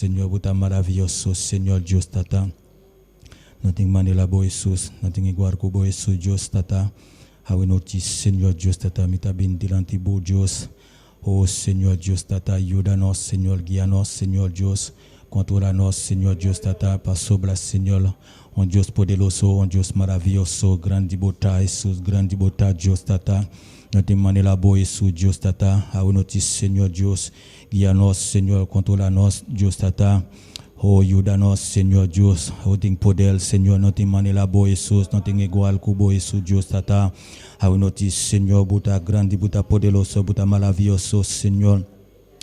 Seigneur, pour ta maravilloso, Seigneur Dios tata. Nothing manila bo Jesus, nothing igual ko bo Jesus Dios tata. Hawe notice, Seigneur Dios tata, mita bendilanti bo Dios. Oh Seigneur Dios tata, ayúdanos, Señor, guíanos, Señor Dios. Controlanos, Señor Dios tata, pasobla, Señor. Un Dios poderoso, un Dios maravilloso, grande bota Jesus, grande bota Dios tata. Nothing manila bo Jesus Dios tata. Hawe notice, Señor Dios. Guíanos, Señor, controlanos, Dios tata. Oh, ayúdanos, Señor Dios. Holding poder, Señor, nothing manila bo Jesus, nothing igual kubo Jesus, Dios tata. Hawe notice, Señor, buta grande, buta poderoso, buta maravilloso, Señor.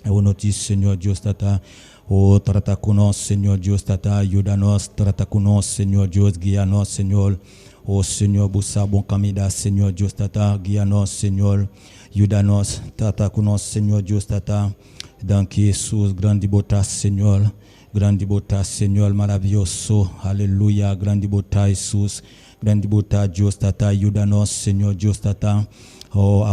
Hawe notice, Señor Dios tata. Oh, trata con nos, Señor Dios tata. Ayúdanos, trata con nos, Señor Dios. Guíanos, Señor. Oh, Señor, busa bon camida, Señor Dios tata. Guíanos, Señor. Ayúdanos, trata con nos, Señor Dios tata. Dans Jesús, grande bota, Señor. Grande bota, Señor, maravilloso. Aleluya, grande bota, Jesús. Grande bota, Dios tata. Ayúdanos, Señor Dios tata. Oh,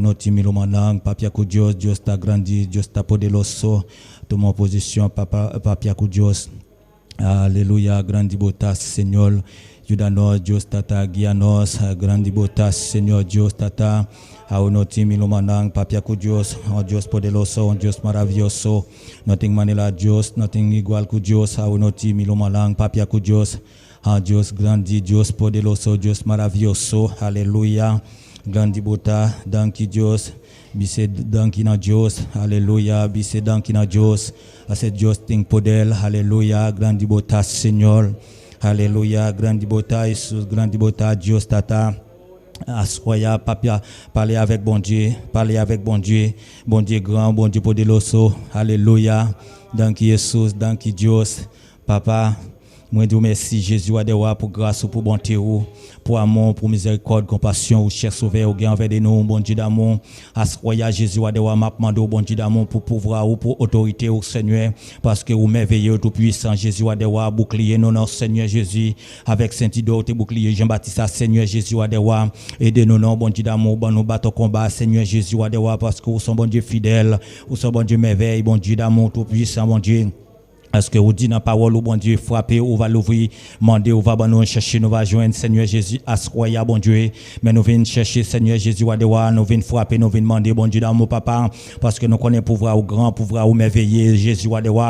no timilo manang, papia ku Dios, Dios ta grande, Dios ta poderoso. Toma position, papia ku Dios. Aleluya, grande bota, Señor. Ayúdanos, Dios tata, guíanos, grande bota, Señor Dios tata. No timilo manang, papia ku Dios, oh Dios poderoso, oh Dios maravilloso. Nothing manila Dios, nothing igual ku Dios. No timilo manang, papia ku Dios. Dios grande, Dios poderoso, Dios maravilloso. Aleluya. Grande bota, danki Dios. Bise danki na Dios. Aleluya. Bise danki na Dios. Ase Dios ting poder. Aleluya. Grande bota, Señor. Aleluya. Grande bota, Jesus. Grande bota, Dios tata. Assoya, papia, parler avec bon Dieu, parler avec bon Dieu grand, bon Dieu poderoso. Alléluia. Danki Jesus, danki Dios. Papa, moi dis merci Jésus adewa pour grâce, pour bonté, pour amour, pour miséricorde, compassion, ou cher sauveur, ou gain envers nous, bon Dieu d'amour. Assoya Jésus adewa m'a demandé bon Dieu d'amour pour pouvoir ou pour autorité au Seigneur, parce que vous merveilleux tout puissant Jésus adewa bouclier non non Seigneur Jésus avec Saint-Idote bouclier Jean-Baptiste Seigneur Jésus adewa aidez nous non bon Dieu d'amour, bon nous battons combat Seigneur Jésus adewa parce que vous sommes bon Dieu fidèle, vous sommes bon Dieu merveille, bon Dieu d'amour tout puissant bon Dieu. Est-ce que vous dites dans la parole, bon Dieu, frapper, ou va l'ouvrir, demander, ou va nous chercher, nous va joindre Seigneur Jésus, assoya, bon Dieu. Mais nous venons chercher Seigneur Jésus, nous venons frapper, nous venons demander, bon Dieu, dans mon papa, parce que nous connaissons pouvoir au grand, pouvoir au merveilleux, Jésus,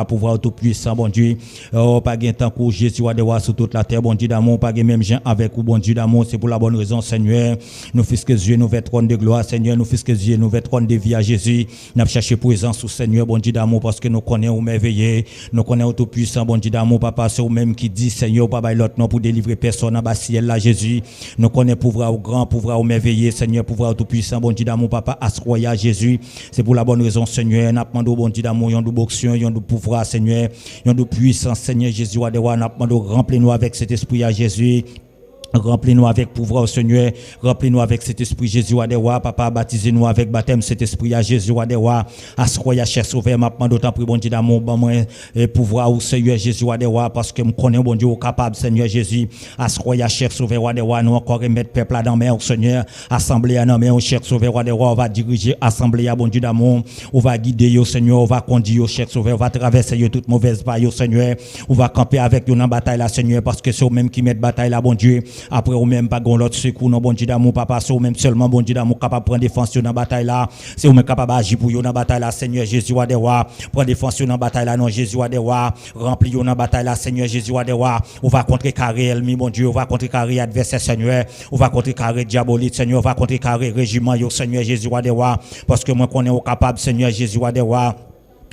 pouvoir tout puissant, bon Dieu. Oh, pas gain tant que Jésus, sur toute la terre, bon Dieu d'amour, pas gain même gens avec vous, bon Dieu d'amour, c'est pour la bonne raison, Seigneur. Nous fils que Dieu, nous veut trône de gloire, Seigneur, nous fils que Dieu, nous veut trône de vie à Jésus. Nous chercher présence au Seigneur, bon Dieu d'amour, parce que nous connaissons au merveilleux, nous connaissons tout puissant, bon Dieu d'amour, papa, c'est vous-même qui dit, Seigneur, papa, l'autre non pour délivrer personne en bas ciel là, Jésus. Nous connaissons pouvoir au grand, pouvoir au merveilleux, Seigneur, pouvoir tout puissant, bon Dieu d'amour, papa, assoya Jésus. C'est pour la bonne raison, Seigneur. Nous demandons, bon Dieu d'amour, yon de boxeur, yon de pouvoir, Seigneur, yon de puissance, Seigneur Jésus, nous demandons, remplis-nous avec cet esprit à Jésus. Remplis-nous avec pouvoir, Seigneur. Remplis-nous avec cet esprit, Jésus, Adewa. Papa, baptisez-nous avec baptême, cet esprit à Jésus, Adewa. Assoya, cher sauveur, maintenant d'autant plus, bon Dieu d'amour, bon moi, et pouvoir au Seigneur, Jésus, Adewa, parce que nous connaissons, bon Dieu, capable, Seigneur Jésus. Assoya, cher sauveur, Adewa, nous encore remettre peuple là dans main, Seigneur. Assemblée à dans main, cher sauveur, Adewa, on va diriger assemblée à bon Dieu d'amour. On va guider, Seigneur, on va conduire, cher sauveur, on va traverser toute mauvaise paille, Seigneur. On va camper avec nous dans la bataille, là, Seigneur, parce que c'est eux-mêmes qui mettent bataille, là, bon Dieu. Après ou même pas gon l'autre secours non bon Dieu d'amour papa c'est ou même seulement bon Dieu d'amour capable prendre défense dans bataille là c'est ou même capable agir pour yo dans bataille là Seigneur Jésus adewa prendre défense dans bataille là non Jésus adewa rempli yo dans bataille là Seigneur Jésus adewa on va contrecarrer ennemi bon Dieu on va contrecarrer adversaire Seigneur on va contrecarrer diabolique Seigneur on va contrecarrer régiment yo Seigneur Jésus adewa parce que moi connais au capable Seigneur Jésus adewa.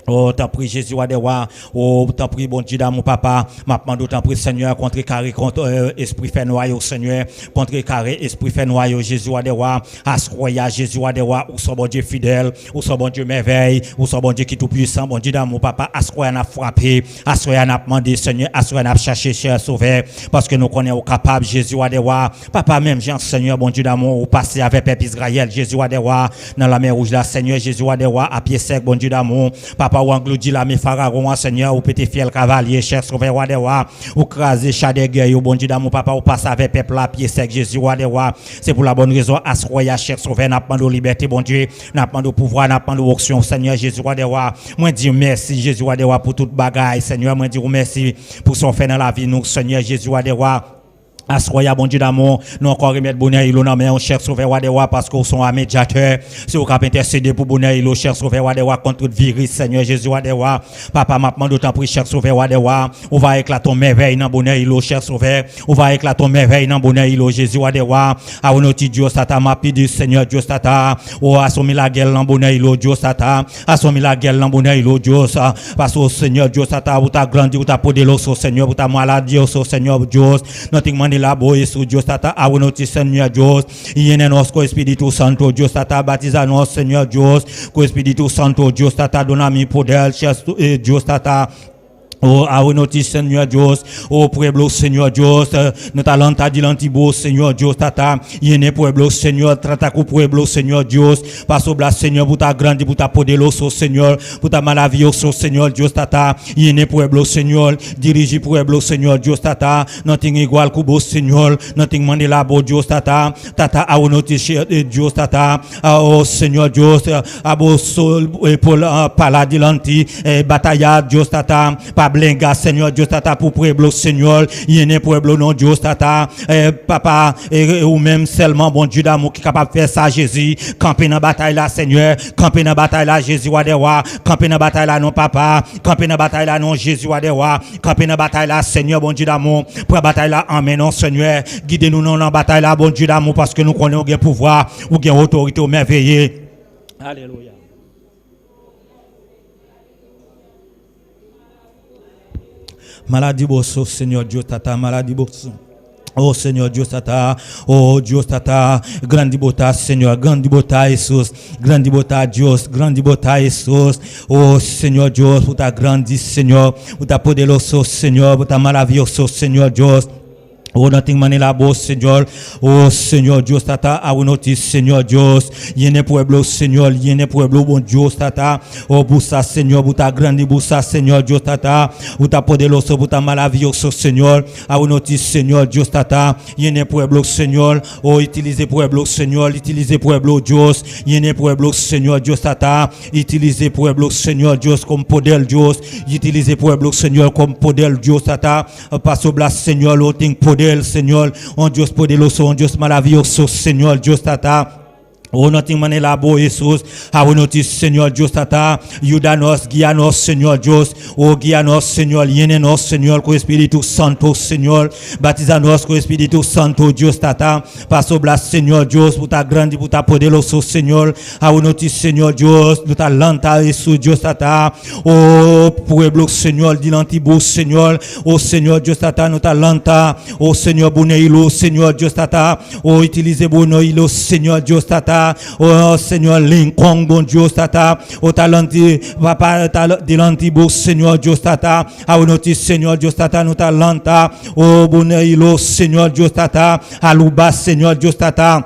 Oh, t'en prie Jésus adewa. Oh, t'en prie bon Dieu d'amour papa. Maintenant t'en prie Seigneur contrecarrer contre esprit fait noyau Seigneur. Contrecarrer esprit fait noyau Jésus adewa. Assoya Jésus adewa. Ou son bon Dieu fidèle, ou son bon Dieu merveille, ou son bon Dieu qui tout puissant, bon Dieu d'amour papa. Assoya n'a frappé, assoya n'a demandé Seigneur, assoya n'a cherché cher sauveur parce que nous connaissons capable Jésus adewa. Papa même Jean Seigneur bon Dieu d'amour ou passer avec peuple Israël Jésus adewa dans la mer rouge là Seigneur Jésus adewa à pied sec bon Dieu d'amour. Papa papa, ou englouti la, mes pharaons, Seigneur, ou pété fiel cavalier, cher sauveur, roi des rois, ou crasé chat de guerre, bon Dieu d'amour, papa, ou passe avec peuple à pied sec, Jésus, roi des rois. C'est pour la bonne raison, assoya, cher sauveur, n'a pas de liberté, bon Dieu, n'a pas de pouvoir, n'a pas de option, Seigneur, Jésus, roi des rois. Moi, dis merci, Jésus, roi des rois, pour toute bagaille, Seigneur, moi, dis merci pour son fait dans la vie, nous, Seigneur, Jésus, roi des rois. Assoya, bon Dieu d'amour, nous encore remettre bonheur, il a on cher sauveur roi des rois parce qu'on sont un médiateur. C'est au cap intercéder pour bonheur, il cher sauveur roi des rois contre toute virus, Seigneur Jésus roi des rois. Papa m'a demandé d'autant plus cher sauveur roi des rois. On va éclater ton merveille dans bonheur, il cher sauveur. On va éclater ton merveille dans bonheur, il Jésus roi des rois. A notre Dieu tata m'a pidi Seigneur Dieu tata. Oh assommer la guerre dans bonheur, il Dieu tata. Assommer la guerre dans bonheur, il Dieu ça. Parce que Seigneur Dieu tata, vous t'a grandi, vous t'a podé l'eau Seigneur, vous t'a maladie au Seigneur Dieu. Nothing la boy su Dios tata awonoti Seigneur Dios yene nos co Espíritu Santo Dios tata batiza nos Seigneur Dios co Espíritu Santo Dios tata donami poder Dios tata. Oh, aonoti Seigneur Dios, oh pueblo Seigneur Dios, nous talenta di lantibo Seigneur Dios tata, yene pueblo Seigneur, trata ku pueblo Seigneur Dios, paso bla Seigneur pour ta grande pour ta poderoso Seigneur, pour ta malavioso Seigneur Dios tata, yene pueblo Seigneur, dirige pueblo Seigneur Dios tata, nothing igual kubo Seigneur, nothing mandela bo Dios tata, tata aonoti Dios tata, oh Seigneur Dios, abo sol Paul pala di lanti, bataya Dios tata, blenga Seigneur Dios tata pour pueblo Seigneur yene pueblo non Dios tata papa ou même seulement bon Dieu d'amour qui capable faire ça Jésus camper dans bataille là Seigneur camper dans bataille là Jésus roi des rois camper dans bataille là non papa camper dans bataille là non Jésus roi des rois camper dans bataille là Seigneur bon Dieu d'amour pour la bataille là amen non Seigneur guidez-nous dans la bataille là bon Dieu d'amour parce que nous connaissons le pouvoir ou gain autorité au merveilleux. Alléluia. Maladie bosso, Seigneur Dieu tata, maladie bosso. Oh Seigneur Dieu tata, oh Dieu tata, grande bota Seigneur, grande bota Jesus, grande bota Dios, grande bota Jesus. Oh Seigneur Dios, pour ta grande Seigneur, pour ta poderoso Seigneur, pour ta maravilloso Seigneur Dios. Oh, nothing manela bo Seigneur, oh Seigneur Dios tata, awonoti Seigneur Dios, yene pueblo Seigneur, yene pueblo bon Dios tata, oh busa Seigneur, buta grandi busa Seigneur Dios tata, buta poderoso, buta malavioso Seigneur, awonoti Seigneur Dios tata, yene pueblo Seigneur, oh utilisez pueblo Seigneur, utilisez pueblo Dios, yene pueblo Seigneur Dios tata, utilisez pueblo Seigneur Dios comme poder Dios, utilisez pueblo Seigneur comme poder Dios tata, paso blas Seigneur, loting poder Seigneur, on Dios poderoso, on Dios maravilloso, Seigneur Dios tata. Oh, nothing manela bo Jesus, awonoti Seigneur Dios tata, yudanos, guianos, Seigneur Dios, oh guianos, Seigneur, yenenos, Seigneur, co Espíritu Santo, Seigneur, batizanos, co Espíritu Santo, Dios tata, paso blas, Seigneur Dios, pour ta grande, pour ta poderoso, Seigneur, awonoti Seigneur Dios, pour ta lanta, Jesus, Dios tata, oh, pueblo, Seigneur, dilantibo, Seigneur, oh Seigneur Dios tata, nous ta lanta, oh Seigneur, boneilo, Seigneur Dios tata, oh, utilisez boneilo, Seigneur Dios tata, oh Seigneur Lincoln bon Dieu tata oh talenti papa dilantibo Seigneur Dieu tata au notre Seigneur Dieu tata nous talenta oh boneilo Seigneur Dieu tata aluba Seigneur Dieu tata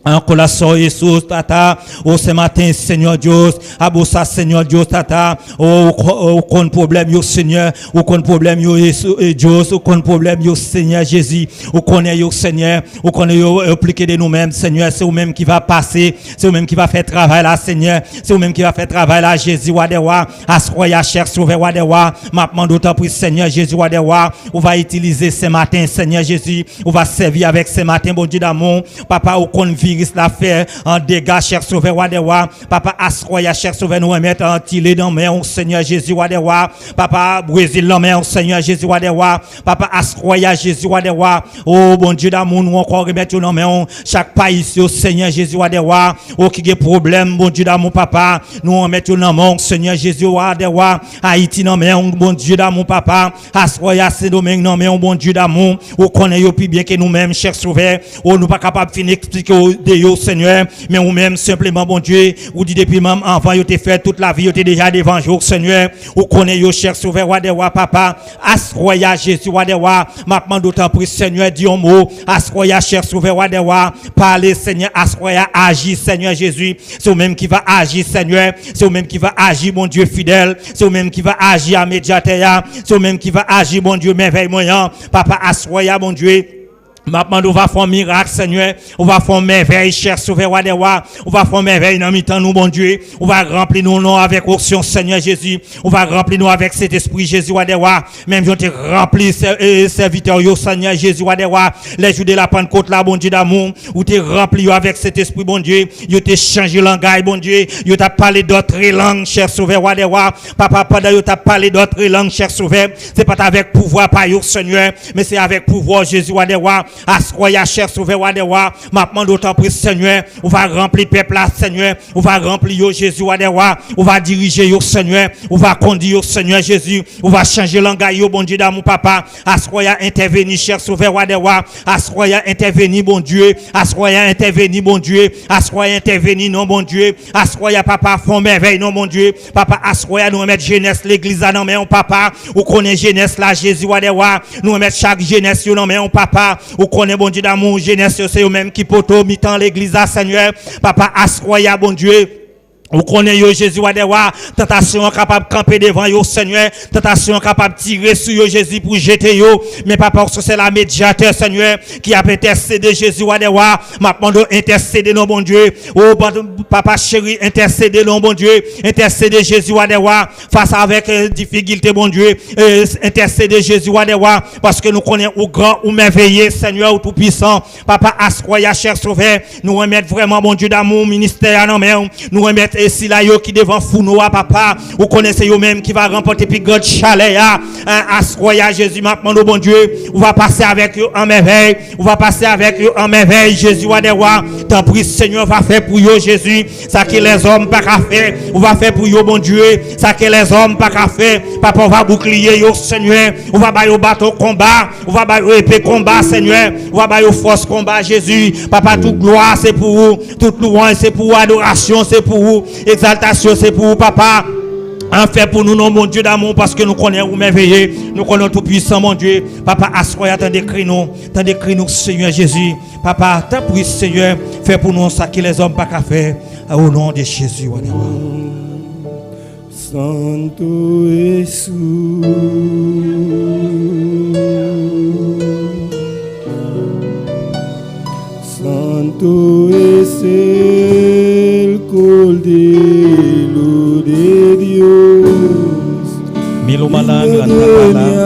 en colasso Jesus tata oh ce matin Seigneur Dieu abosa Seigneur Dieu tata oh kon problème yo Seigneur ou kon problème yo Dieu ou kon problème yo Seigneur Jésus ou connaît yo Seigneur ou connaît yo appliquer de nous-mêmes Seigneur c'est vous-même qui va passer c'est vous-même qui va faire travail là Seigneur c'est vous-même qui va faire travail là Jésus roi des rois assoya cher sauveur roi des rois m'a demandé autant pour Seigneur Jésus roi des rois on va utiliser ce matin Seigneur Jésus on va servir avec ce matin bon Dieu d'amour papa ou kon l'affaire en dégâts cher sauveur roi des rois papa asroya cher sauveur nous remettre en tilé dans main au Seigneur Jésus roi des rois papa Brésil dans main au Seigneur Jésus roi des rois papa asroya Jésus roi des rois oh bon Dieu d'amour nous encore remettre dans main chaque pays au Seigneur Jésus roi des rois oh qui a problème bon Dieu d'amour papa nous remettre dans main au Seigneur Jésus roi des rois Haïti dans main bon Dieu d'amour papa asroya Saint-Domingue dans main bon Dieu d'amour on connaît yo plus bien que nous-mêmes cher sauveur oh nous pas capable finir expliquer de Seigneur, mais ou même simplement, bon Dieu, ou dit depuis même avant, vous avez fait toute la vie, vous avez déjà devant jour, Seigneur, ou connaissez yo cher sauveur, Wadewa, papa, asroya Jésus, Wadewa, maintenant d'autant plus, Seigneur, dis un mot, asroya cher sauveur, Wadewa, parlez, Seigneur, asroya, agis, Seigneur Jésus, c'est vous-même qui va agir, Seigneur, c'est vous-même qui va agir, mon Dieu fidèle, c'est vous-même qui va agir à médiateur, c'est vous-même qui va agir, mon Dieu, merveille moyen, papa, asroya, mon Dieu. Maintenant, on va faire un miracle, Seigneur. On va faire une merveille, cher sauveur Wadewa. On va faire une merveille dans mi-temps, nous, bon Dieu. On va remplir nos noms avec option, Seigneur Jésus. On va remplir nous avec cet esprit, Jésus Wadewa. Même si on te rempli, serviteur, Seigneur Jésus Wadewa. Les jours de la Pentecôte, là, bon Dieu d'amour. Ou te rempli avec cet esprit, bon Dieu. Yo te changé langage, bon Dieu. Yo t'a parlé d'autres langues, cher sauveur Wadewa. Papa, pendant yo t'a parlé d'autres langues, cher sauveur. C'est pas avec pouvoir, pas yo, Seigneur. Mais c'est avec pouvoir, Jésus Wadewa. Asroya, cher sauveur Wadewa, maintenant d'autant plus, Seigneur, on va remplir peuple là, Seigneur, on va remplir yo Jésus Wadewa, on va diriger yo Seigneur, on va conduire yo Seigneur Jésus, on va changer langage yo, bon Dieu d'amour papa, Asroya intervenir, cher sauveur Wadewa, Asroya intervenir, bon Dieu, Asroya intervenir, bon Dieu, Asroya intervenir, non, bon Dieu, Asroya papa, font merveille, non, bon Dieu, papa, Asroya nous remettre jeunesse, l'église là, non, mais on papa, ou connaît jeunesse là, Jésus Wadewa, nous remettre chaque jeunesse, non, mais on papa, ou connaît bon Dieu d'amour, jeunesse, c'est eux-mêmes qui poto, mi-temps l'église à Seigneur, papa, asroya, bon Dieu. Vous connaissez yo Jésus Wadewa, tentation capable de camper devant yo Seigneur, tentation capable de tirer sur yo Jésus pour jeter yo, mais papa c'est la médiateur Seigneur qui a intercédé Jésus Wadewa, maintenant intercéder non bon Dieu, oh papa chéri intercéder non bon Dieu, intercéder Jésus Wadewa face avec difficulté bon Dieu, intercéder Jésus Wadewa parce que nous connaissons au grand ou merveilleux Seigneur ou tout puissant, papa asroya cher sauveur, nous remettre vraiment bon Dieu d'amour ministère non mais nous remettre et si là yo qui devant Founoa papa vous connaissez yo même qui va remporter puis God chalet asroya Jésus maintenant bon Dieu on va passer avec eux en merveille on va passer avec eux en merveille Jésus Wadewa tant pis Seigneur va faire pour eux Jésus ça que les hommes pas qu'à faire on va faire pour eux bon Dieu ça que les hommes pas qu'à faire papa on va bouclier yo Seigneur on va bailler au bateau combat on va bailler épée combat Seigneur on va bailler force combat Jésus papa toute gloire c'est pour vous toute louange c'est pour vous adoration c'est pour vous exaltation c'est pour vous, papa. En fait pour nous, non, mon Dieu d'amour, parce que nous connaissons vous merveilleux, nous connaissons tout puissant, mon Dieu. Papa, assoya, t'en décris nous, Seigneur Jésus. Papa, t'en prie, Seigneur, fais pour nous ça que les hommes pas qu'à faire. Au nom de Jésus. Santo Jesus. Santo es el Cordero de Dios. Milo malang alabanza.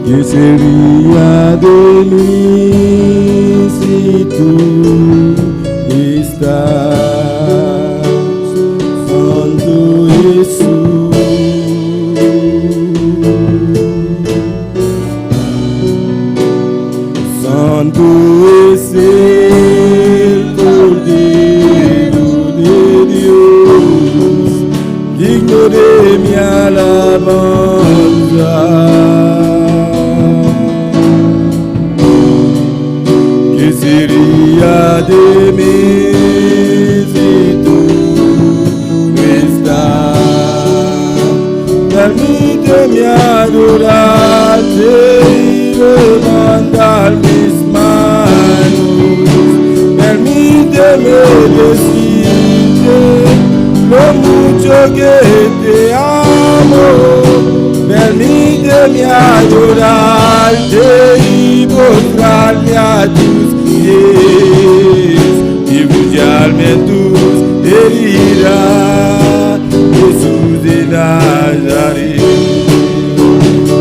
¿Qué sería de mí si tú estás, Santo Jesús? Santo es el Cordero de Dios, digno de mi alabanza. ¿Qué sería de mí si tú no estás? Permíteme adorarte y levantar mis manos. Permíteme decirte lo mucho que te amo. Permíteme adorarte y postrarme a tus pies y bucearme en tus heridas, Jesús de Nazaret.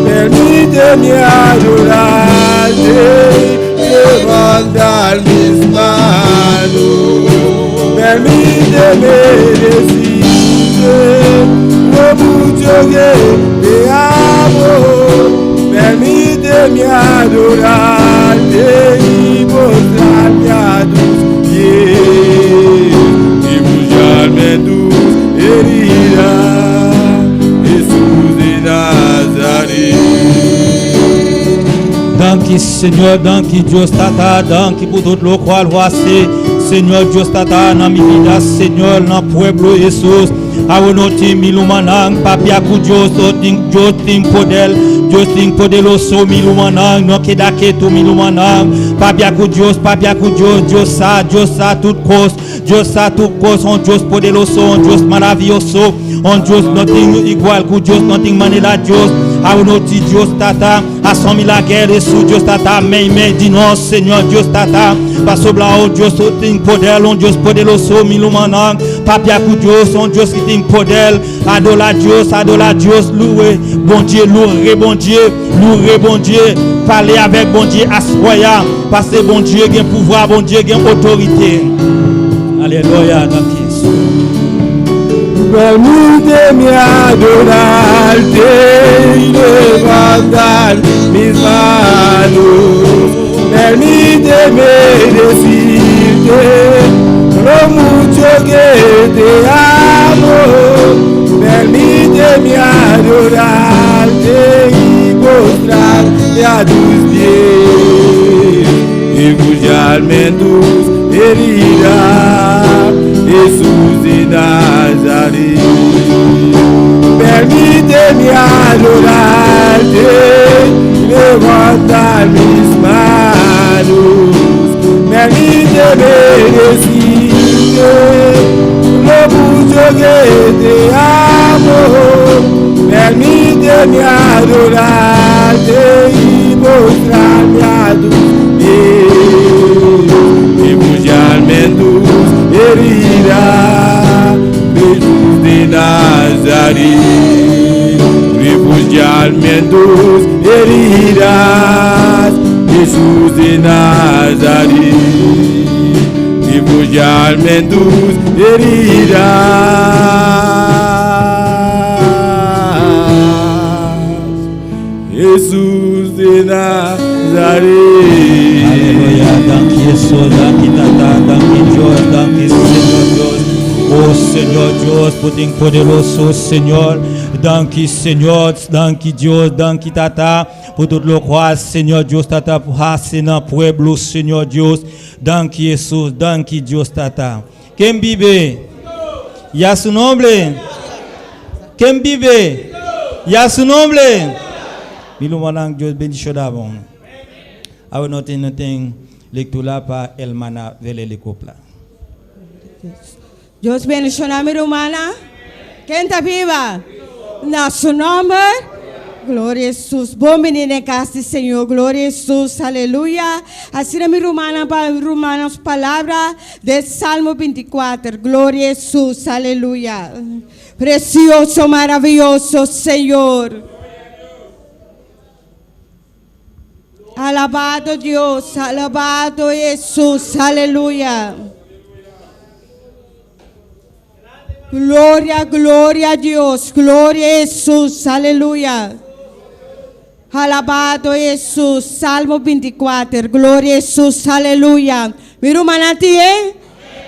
Permíteme adorarte y levantar mis manos. Permíteme decirte lo mucho que te amo. Permíteme adorarte y postrarme a tus pies y bucearme en tus heridas, Jesús de Nazaret. Danki Seigneur, danki Dios tata, danki pour tout le croix loisé. Seigneur Dios tata, na mi vida Seigneur, na pueblo Jesus. Awonoti milumanang, papia ku Dios, Dios ting podel, Dios ting podelo so milumanang, no kedake tu milumanang. Papia ku Dios, Dios sa tout cause, Dios sa tout cause, on Dios podelo so, on Dios maravilloso, on Dios nothing igual ku Dios, nothing manela Dios. Awonoti Dios tata, assomi la guerre sous Dios tata, mais dis-nous Seigneur Dios tata, passo blao Dios ting podel, on Dios podelo so milumanang. Papia ku Dios, on Dios qui ting podel, adola Dios, louer bon Dieu, louer bon Dieu, parler avec bon Dieu, assoya, parce que bon Dieu a pouvoir, bon Dieu a autorité. Alléluia, dans Jésus. Permíteme adorarte y levantar mis manos. Permíteme decirte lo mucho que te amo. Permíteme adorarte y postrarte a tus pies y escucharme en tus heridas, Jesús de Nazaret. Permíteme adorarte, levantar mis manos. Permíteme decirte lo mucho que te amo. Permíteme adorarte y mostrarme a tus pies y escucharme en tus heridas, Jesús de Nazaret. Refugiarme en tus heridas, Jesús de Nazaret. Refugiarme en tus heridas, Jesús de Nazaret. Aleluya, danki Jesús, danki tata, danki Dios, danki Señor Dios. Oh Señor Dios, por tu poderoso Señor. Danki Señor, danki Dios, danki tata, por todo lo cual Señor Dios tata, por hacer en pueblo Señor Dios. Danki Jesús, danki Dios tata. ¿Quién vive? ¿Ya su nombre? ¿Quién vive? ¿Ya su nombre? Milo manang Dios bendición d'avant. Ahora no tengo lectura para el mana vele le copla. Dios bendiga mi hermana. ¿Quién está viva? Na su nombre. Glória a Jesus. Bom menino em casa do Senhor. Glória a Jesus. Aleluia. Assim a minha irmã para Romanos palavra de Salmo 24. Glória a Jesus. Aleluia. Precioso, maravilhoso Senhor. Alabado Deus. Alabado Jesus. Aleluia. Glória, glória a Deus, glória a Jesus, aleluia. Alabado Jesus, Salmo 24, glória a Jesus, aleluia. Viram manati,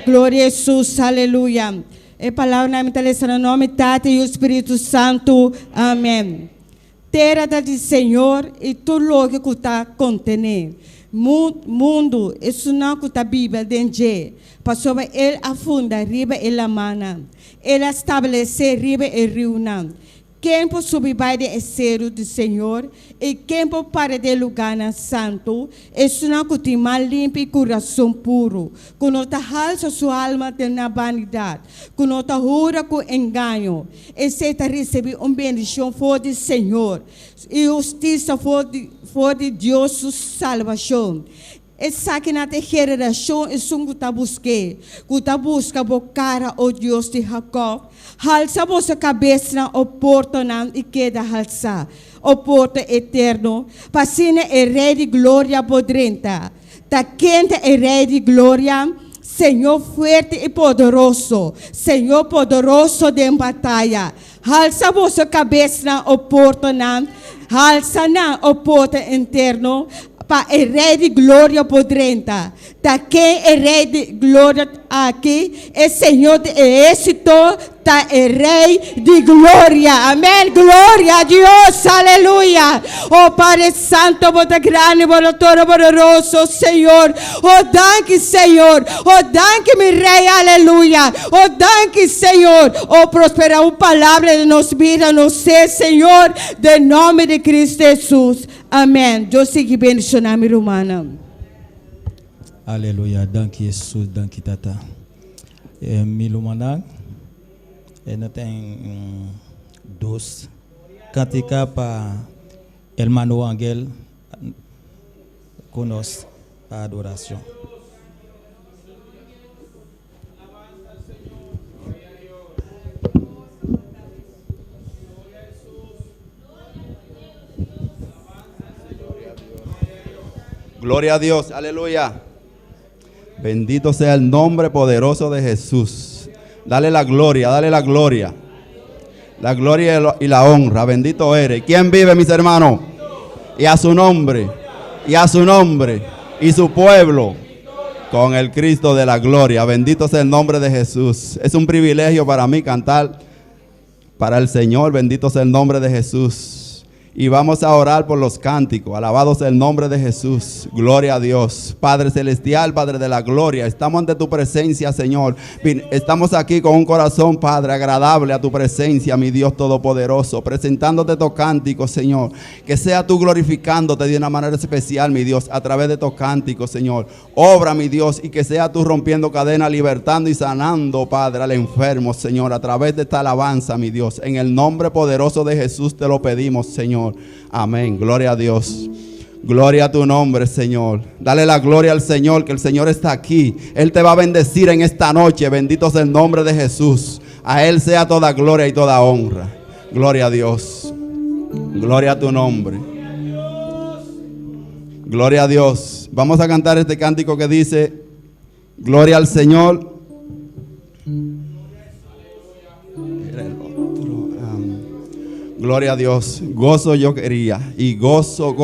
glória a Jesus, aleluia. É palavra na minha no nome Tata e o Espírito Santo, amém. Terra do Senhor e tudo o que está contendo. Mundo, isso não que a Bíblia diz. Passou ele afunda riba e la mana. Ele estabelece riba e riuna. Quem pode subir para o céu do Senhor e quem pode para o lugar santo, isso não que tem mal limpo e coração puro. Quando está halsa sua alma na vanidade, quando está jura com engano, e você está recebendo uma bendição for do Senhor e justiça for de Deus sua salvação. Essa que na geração é sungo tá busque, que tá busca bo cara o Deus de Jacob, halsa vossa cabeça o porto não e queda halsa, o porto eterno, passina é rei de glória podrenta, tá quente é rei de glória, Senhor forte e poderoso, Senhor poderoso de batalha, halsa vossa cabeça o porto não, halsa na o porto interno, para el Rey de Gloria podrenta. Tá quem é Rei de Glória aqui, é Senhor de êxito, tá é Rei de Glória. Amém. Glória a Deus. Aleluia. Oh Padre Santo, bota grande, bota todo poderoso, Senhor. Oh, danke, Senhor. Oh, danke, meu Rei. Aleluia. Oh, danke, Senhor. Oh, prospera uma palavra de nossa vida, no ser, Senhor, de nome de Cristo Jesus. Amém. Deus siga bendicionando minha irmã. Aleluia, danke Jesus, danke Tata. Milumanang, nós tem dois cantica para Hermano Angel conosco a adoração. Gloria a Dios, aleluya. Bendito sea el nombre poderoso de Jesús. Dale la gloria, dale la gloria. La gloria y la honra. Bendito eres. ¿Quién vive, mis hermanos? Y a su nombre. Y a su nombre. Y su pueblo. Con el Cristo de la gloria. Bendito sea el nombre de Jesús. Es un privilegio para mí cantar para el Señor. Bendito sea el nombre de Jesús. Y vamos a orar por los cánticos. Alabado sea el nombre de Jesús. Gloria a Dios. Padre celestial, Padre de la gloria. Estamos ante tu presencia, Señor. Estamos aquí con un corazón, Padre, agradable a tu presencia, mi Dios todopoderoso. Presentándote estos cánticos, Señor. Que sea tú glorificándote de una manera especial, mi Dios, a través de estos cánticos, Señor. Obra, mi Dios, y que sea tú rompiendo cadenas, libertando y sanando, Padre, al enfermo, Señor, a través de esta alabanza, mi Dios. En el nombre poderoso de Jesús te lo pedimos, Señor. Amén, gloria a Dios. Gloria a tu nombre, Señor. Dale la gloria al Señor, que el Señor está aquí. Él te va a bendecir en esta noche. Bendito sea el nombre de Jesús. A Él sea toda gloria y toda honra. Gloria a Dios. Gloria a tu nombre. Gloria a Dios. Vamos a cantar este cántico que dice: gloria al Señor. Gloria a Dios. Gozo yo quería y gozo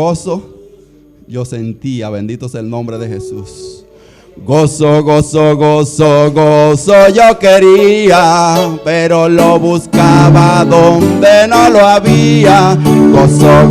yo sentía. Bendito sea el nombre de Jesús. Gozo yo quería, pero lo buscaba donde no lo había. Gozo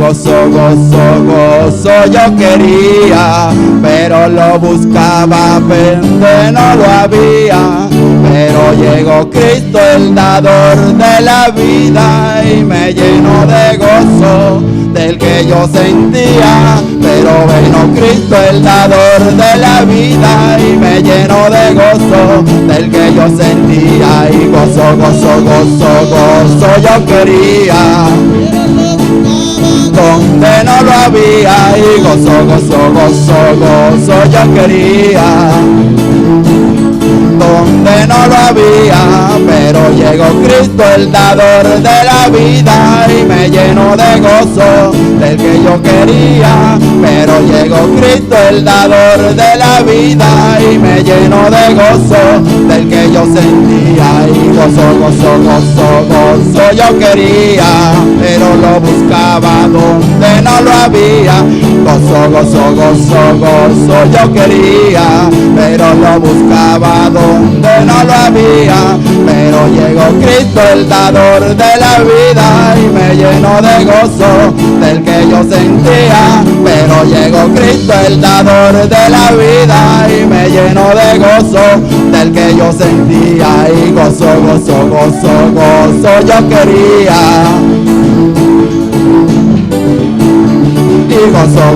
yo quería, pero lo buscaba donde no lo había. Pero llegó Cristo, el dador de la vida, y me llenó de gozo del que yo sentía. Pero vino Cristo, el dador de la vida, y me llenó de gozo del que yo sentía. Y gozo yo quería, donde no lo había. Y gozo yo quería, donde no lo había. Pero llegó Cristo, el dador de la vida, y me llenó de gozo del que yo quería. Pero llegó Cristo, el dador de la vida, y me llenó de gozo del que yo sentía. Y gozo yo quería, pero lo buscaba donde no lo había. Gozo yo quería, pero lo buscaba donde no lo había. Pero llegó Cristo, el dador de la vida, y me llenó de gozo del que yo sentía. Pero llegó Cristo, el dador de la vida, y me llenó de gozo del que yo sentía. Y gozo yo quería, y gozo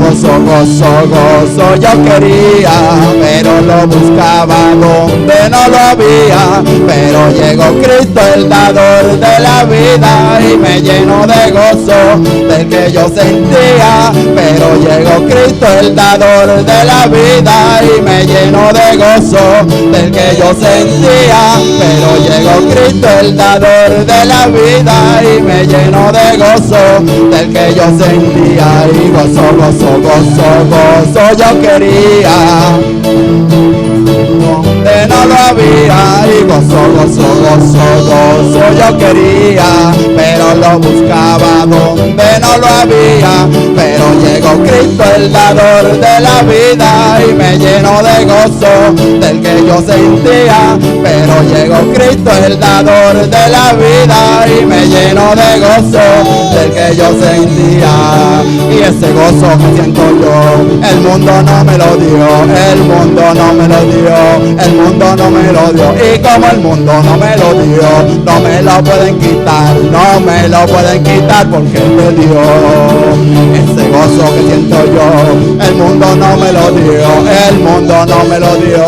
yo quería, pero lo buscaba donde no lo había. Pero llegó Cristo, el dador de la vida, y me llenó de gozo del que yo sentía. Pero llegó Cristo, el dador de la vida, y me llenó de gozo del que yo sentía. Pero llegó Cristo, el dador de la vida, y me llenó de gozo del que yo sentía. Y gozo yo quería, donde no no lo había. Y gozo, gozo, gozo, gozo yo quería, pero lo buscaba donde no lo había. Pero llegó Cristo el dador de la vida y me llenó de gozo del que yo sentía. Pero llegó Cristo el dador de la vida y me llenó de gozo del que yo sentía. Y ese gozo que siento yo, el mundo no me lo dio, el mundo no me lo dio, el mundo no me lo dio. Y como el mundo no me lo dio, no me lo pueden quitar, no me lo pueden quitar porque Él me dio. Ese gozo que siento yo, el mundo no me lo dio, el mundo no me lo dio,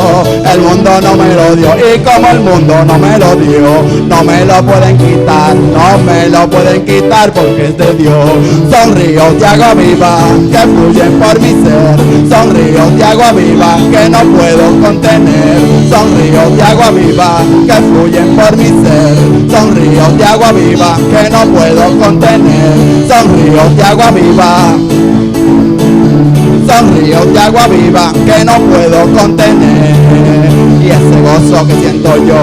el mundo no me lo dio. Y como el mundo no me lo dio, no me lo pueden quitar, no me lo pueden quitar porque es de Dios. Son ríos de agua viva que fluyen por mi ser, son ríos de agua viva que no puedo contener, son ríos de agua viva que fluyen por mi ser, son ríos de agua viva que no puedo contener, son ríos de agua viva, son ríos de agua viva que no puedo contener. Y ese gozo que siento yo,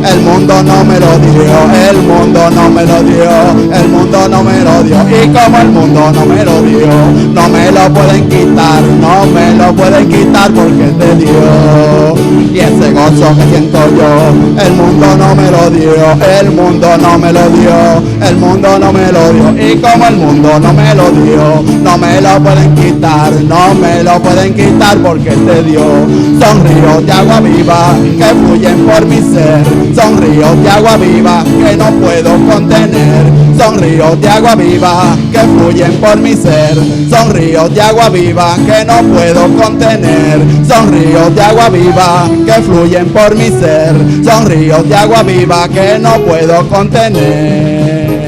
el mundo no me lo dio, el mundo no me lo dio, el mundo no me lo dio. Y como el mundo no me lo dio, no me lo pueden quitar, no me lo pueden quitar porque es de Dios. Y ese gozo que siento yo, el mundo no me lo dio, el mundo no me lo dio, el mundo no me lo dio. Y como el mundo no me lo dio, no me lo pueden quitar, no me lo pueden quitar porque es de Dios. Son ríos de agua viva que fluyen por mi ser, son ríos de agua viva que no puedo contener, son ríos de agua viva que fluyen por mi ser, son ríos de agua viva que no puedo contener, son ríos de agua viva que fluyen por mi ser, son ríos de agua viva que no puedo contener.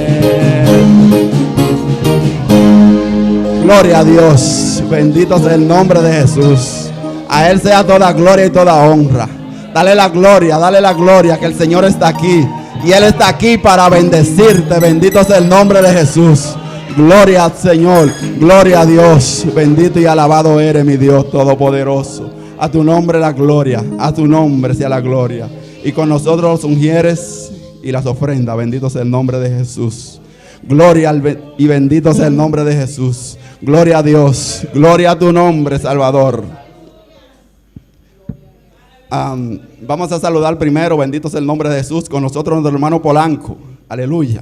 Gloria a Dios, bendito sea el nombre de Jesús. A Él sea toda gloria y toda honra. Dale la gloria, que el Señor está aquí. Y Él está aquí para bendecirte. Bendito sea el nombre de Jesús. Gloria al Señor, gloria a Dios. Bendito y alabado eres, mi Dios todopoderoso. A tu nombre la gloria, a tu nombre sea la gloria. Y con nosotros los ungieres y las ofrendas. Bendito sea el nombre de Jesús. Gloria y bendito sea el nombre de Jesús. Gloria a Dios, gloria a tu nombre, Salvador. Vamos a saludar primero, bendito sea el nombre de Jesús, con nosotros nuestro hermano Polanco. Aleluya.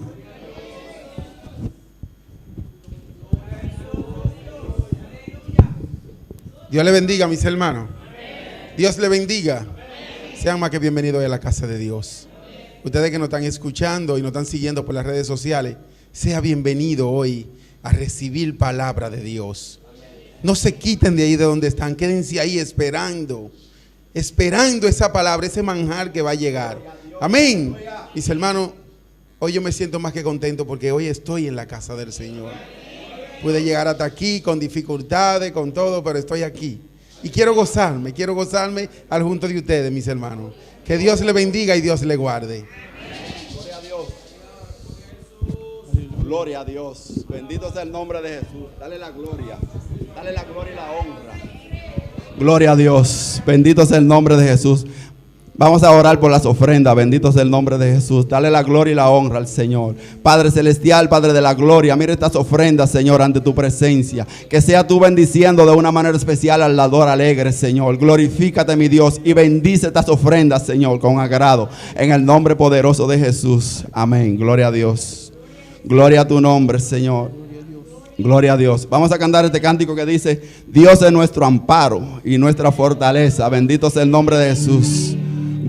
Dios le bendiga, mis hermanos. Dios le bendiga. Sean más que bienvenidos a la casa de Dios. Ustedes que nos están escuchando y nos están siguiendo por las redes sociales, sea bienvenido hoy a recibir palabra de Dios. No se quiten de ahí de donde están, quédense ahí esperando esa palabra, ese manjar que va a llegar. Amén. Mis hermanos, hoy yo me siento más que contento porque hoy estoy en la casa del Señor. Pude llegar hasta aquí con dificultades, con todo, pero estoy aquí. Y quiero gozarme al junto de ustedes, mis hermanos. Que Dios le bendiga y Dios le guarde. Gloria a Dios. Gloria a Dios. Bendito sea el nombre de Jesús. Dale la gloria y la honra. Gloria a Dios. Bendito sea el nombre de Jesús. Vamos a orar por las ofrendas. Bendito sea el nombre de Jesús. Dale la gloria y la honra al Señor. Padre celestial, Padre de la gloria, mira estas ofrendas, Señor, ante tu presencia. Que sea tú bendiciendo de una manera especial al dador alegre, Señor. Glorifícate, mi Dios, y bendice estas ofrendas, Señor, con agrado. En el nombre poderoso de Jesús. Amén. Gloria a Dios. Gloria a tu nombre, Señor. Gloria a Dios. Vamos a cantar este cántico que dice: Dios es nuestro amparo y nuestra fortaleza. Bendito sea el nombre de Jesús.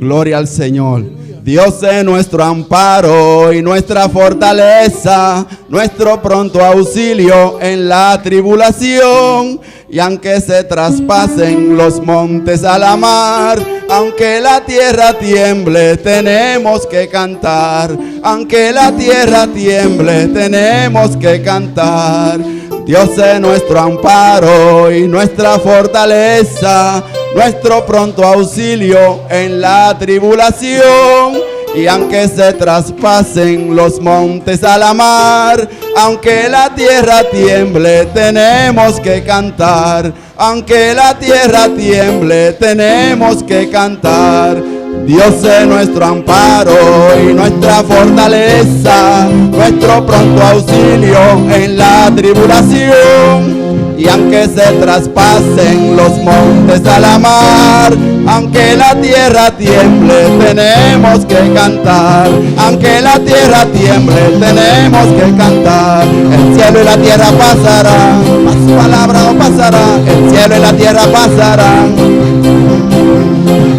Gloria al Señor. Dios es nuestro amparo y nuestra fortaleza, nuestro pronto auxilio en la tribulación. Y aunque se traspasen los montes a la mar, aunque la tierra tiemble, tenemos que cantar. Aunque la tierra tiemble, tenemos que cantar. Dios es nuestro amparo y nuestra fortaleza, nuestro pronto auxilio en la tribulación. Y aunque se traspasen los montes a la mar, aunque la tierra tiemble, tenemos que cantar. Aunque la tierra tiemble, tenemos que cantar. Dios es nuestro amparo y nuestra fortaleza, nuestro pronto auxilio en la tribulación. Y aunque se traspasen los montes a la mar, aunque la tierra tiemble, tenemos que cantar. Aunque la tierra tiemble, tenemos que cantar. El cielo y la tierra pasarán, mas su palabra no pasará. El cielo y la tierra pasarán.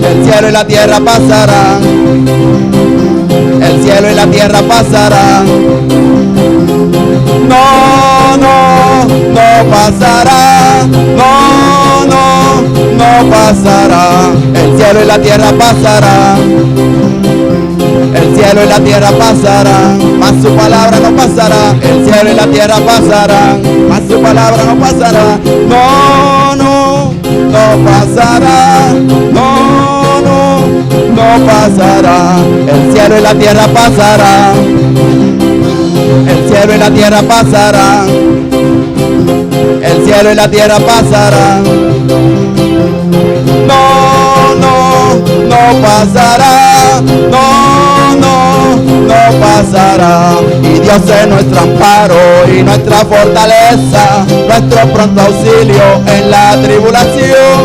El cielo y la tierra pasarán. El cielo y la tierra pasarán. No, no, no pasará. No, no, no pasará. El cielo y la tierra pasarán. El cielo y la tierra pasarán, mas su palabra no pasará. El cielo y la tierra pasarán, mas su palabra no pasará. No, no, no pasará. No, no, no pasará. El cielo y la tierra pasarán. El cielo y la tierra pasarán. El cielo y la tierra pasarán. No, no, no pasará. No, no, no pasará. Y Dios es nuestro amparo y nuestra fortaleza, nuestro pronto auxilio en la tribulación.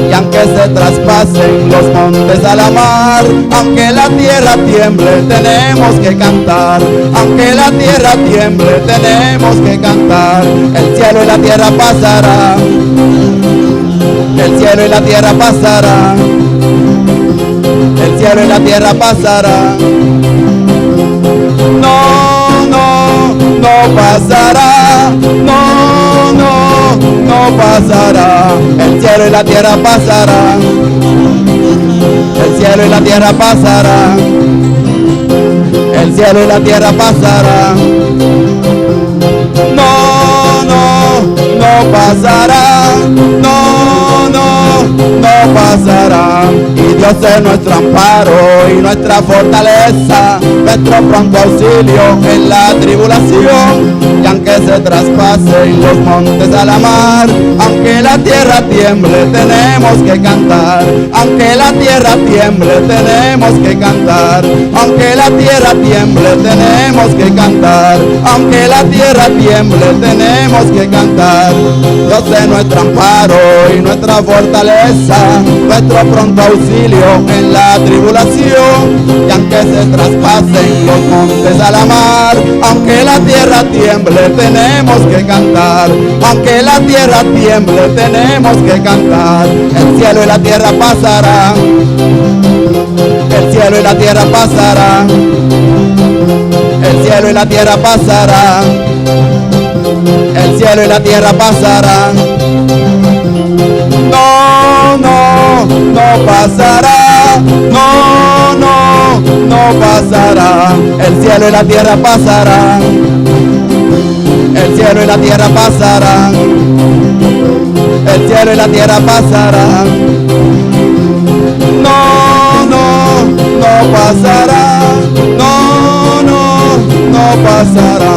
Y aunque se traspasen los montes a la mar, aunque la tierra tiemble, tenemos que cantar. Aunque la tierra tiemble, tenemos que cantar. El cielo y la tierra pasarán. El cielo y la tierra pasarán. El cielo y la tierra pasarán. No, no, no pasará. No, no, no pasará. El cielo y la tierra pasarán. El cielo y la tierra pasarán. El cielo y la tierra pasarán. No, no, no pasará. No, no, no pasará. Y Dios es nuestro amparo y nuestra fortaleza, nuestro pronto auxilio en la tribulación. Y aunque se traspasen los montes a la mar, aunque la tierra tiemble, tenemos que cantar. Aunque la tierra tiemble, tenemos que cantar. Aunque la tierra tiemble, tenemos que cantar. Aunque la tierra tiemble, tenemos que cantar. Dios es nuestro amparo y nuestra fortaleza, nuestro pronto auxilio en la tribulación. Y aunque se traspasen los montes a la mar, aunque la tierra tiemble, tenemos que cantar. Aunque la tierra tiemble, tenemos que cantar. El cielo y la tierra pasarán. El cielo y la tierra pasarán. El cielo y la tierra pasarán. El cielo y la tierra pasarán. No, no, no pasará. No, no, no pasará. El cielo y la tierra pasarán. El cielo y la tierra pasarán. El cielo y la tierra pasarán. No, no, no pasará. No, no, no pasará.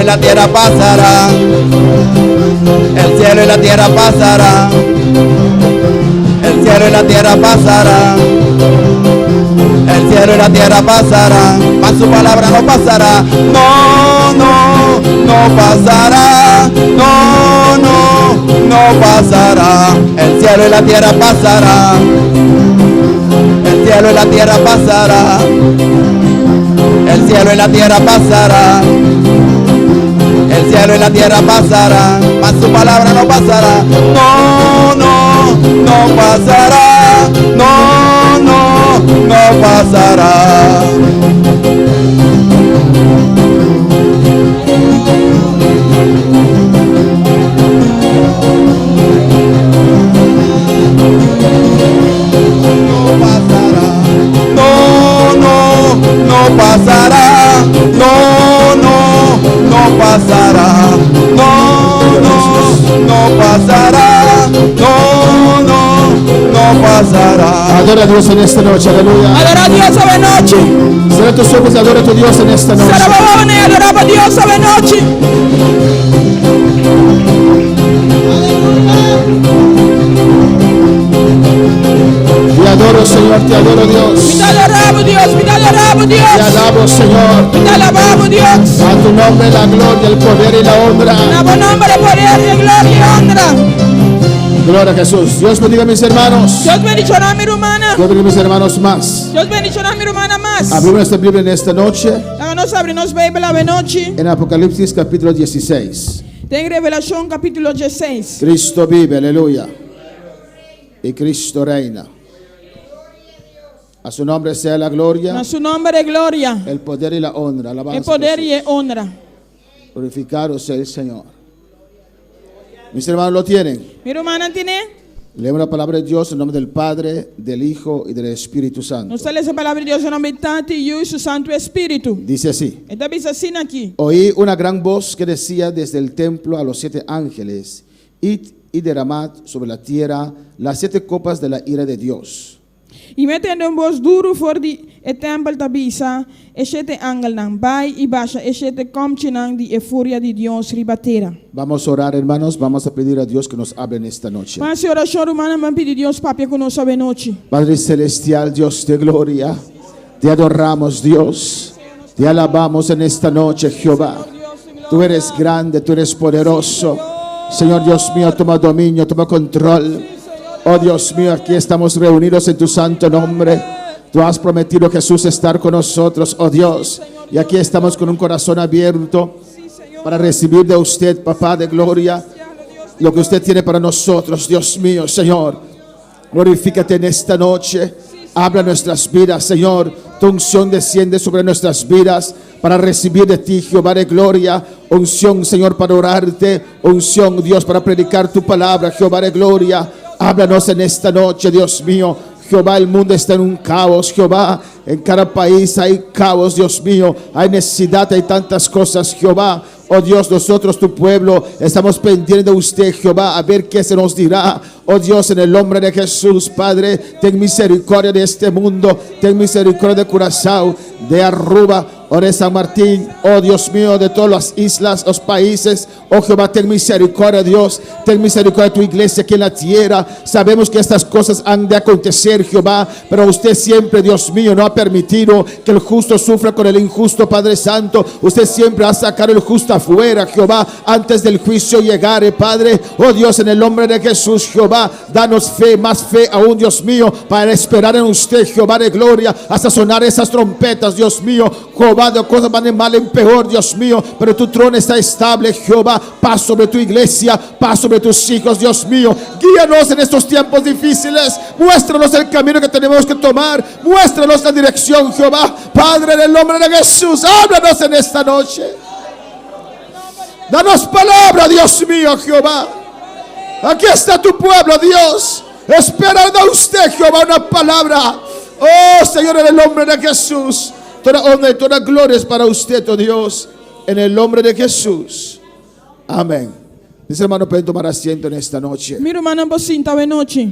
La tierra pasará. El cielo y la tierra pasará. El cielo y la tierra pasará. El cielo y la tierra pasará, mas su palabra no pasará. No, no, no pasará. No, no, no pasará. El cielo y la tierra pasará. El cielo y la tierra pasará. El cielo y la tierra pasará. El cielo y la tierra pasará, mas su palabra no pasará. No, no, no pasará. No, no, no pasará. No pasará. No, no, no pasará. No, no, no pasará. pasará, no pasará. Adora a Dios en esta noche, aleluya. Adora a Dios esta noche. Cierra tus ojos y adora a tu Dios en esta noche. Adoraba a Dios esta noche. Te adoro, Señor, te adoro, Dios. Te adoramos, Dios. Te adoramos, Dios. Te alabo, Señor. Te alabamos, Dios. A tu nombre la gloria, el poder y la honra. A tu nombre, poder, gloria y honra. Gloria a Jesús. Dios bendiga a mis hermanos. Dios bendicioná a mi hermana. Dios bendiga a mis hermanos más. Dios bendicioná a mi hermana más. Abrimos esta Biblia en esta noche Háganos abrirnos Bíblia esta noche. en Apocalipsis capítulo 16. Tem Revelación capítulo 16. Cristo vive, aleluya. Y Cristo reina. A su nombre sea la gloria, A su nombre, gloria. el poder y la honra. El Alabanza. poder Jesús. y honra. Glorificado sea el Señor. Mis hermanos lo tienen. Mi hermana tiene. Leemos la palabra de Dios en nombre del Padre, del Hijo y del Espíritu Santo. Nos lê a palavra de Deus em nome do Tati e o Santo Espírito. Dice así: Então diz assim aqui. oí una gran voz que decía desde el templo a los 7 ángeles: id y derramad sobre la tierra las 7 copas de la ira de Dios. E metendo voz duro voor die tempel tabisa, e sete angel nang bai e baixa, e sete komtje nang die euforia de Deus ribatera. Vamos a orar, hermanos. Vamos a pedir a Dios que nos hable en esta noche. Mas a oração humana me pede Deus papia conosco esta noite. Padre celestial, Dios de gloria, te adoramos, Dios. Te alabamos en esta noche, Jehová. Tú eres grande, tú eres poderoso. Señor Dios mío, toma dominio, toma control. Oh Dios mío, aquí estamos reunidos en tu santo nombre. Tú has prometido, Jesús, estar con nosotros, oh Dios. Y aquí estamos con un corazón abierto para recibir de usted, Papá de gloria, lo que usted tiene para nosotros, Dios mío, Señor. Glorifícate en esta noche. Habla nuestras vidas, Señor. Tu unción desciende sobre nuestras vidas para recibir de ti, Jehová de gloria. Unción, Señor, para orarte. Unción, Dios, para predicar tu palabra, Jehová de gloria. Háblanos en esta noche, Dios mío. Jehová, el mundo está en un caos, Jehová. En cada país hay caos, Dios mío. Hay necesidad, hay tantas cosas, Jehová. Oh Dios, nosotros, tu pueblo, estamos pendientes de usted, Jehová, a ver qué se nos dirá. Oh Dios, en el nombre de Jesús, Padre, ten misericordia de este mundo. Ten misericordia de Curazao, de Aruba, o de San Martín. Oh Dios mío, de todas las islas, los países. Oh Jehová, ten misericordia, Dios. Ten misericordia de tu iglesia aquí en la tierra. Sabemos que estas cosas han de acontecer, Jehová, pero usted siempre, Dios mío, no ha permitido que el justo sufra con el injusto, Padre Santo. Usted siempre ha sacado el justo afuera, Jehová, antes del juicio llegar, Padre. Oh Dios, en el nombre de Jesús, Jehová, danos fe, más fe aún, Dios mío, para esperar en usted, Jehová de gloria, hasta sonar esas trompetas, Dios mío. Jehová, de cosas van de mal en peor, Dios mío, pero tu trono está estable, Jehová. Paz sobre tu iglesia, paz sobre tus hijos, Dios mío. Guíanos en estos tiempos difíciles. Muéstranos el camino que tenemos que tomar. Muéstranos la dirección, Jehová. Padre, en el nombre de Jesús, háblanos en esta noche. Danos palabra, Dios mío, Jehová. Aquí está tu pueblo, Dios. Esperando a usted, Jehová, una palabra. Oh, Señor, en el nombre de Jesús. Toda honra y toda gloria es para usted, oh Dios. En el nombre de Jesús. Amén. Mis hermanos pueden tomar asiento en esta noche. Mi hermana Bocinta esta noche.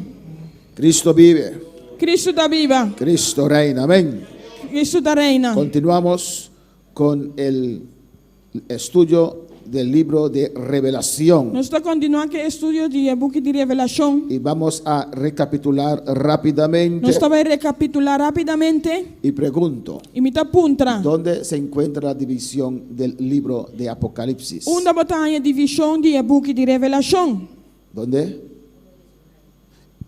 Cristo vive. Cristo está viva. Cristo reina. Amén. Cristo está reina. Continuamos con el estudio del libro de Revelación. Nós estamos continuando com o estudo do book de Revelação. Y vamos a recapitular rápidamente. Nós estamos a recapitular rapidamente. Y pregunto, E me está puntra. ¿dónde se encuentra la división del libro de Apocalipsis? Onde botar a divisão do book de Revelação. ¿Dónde?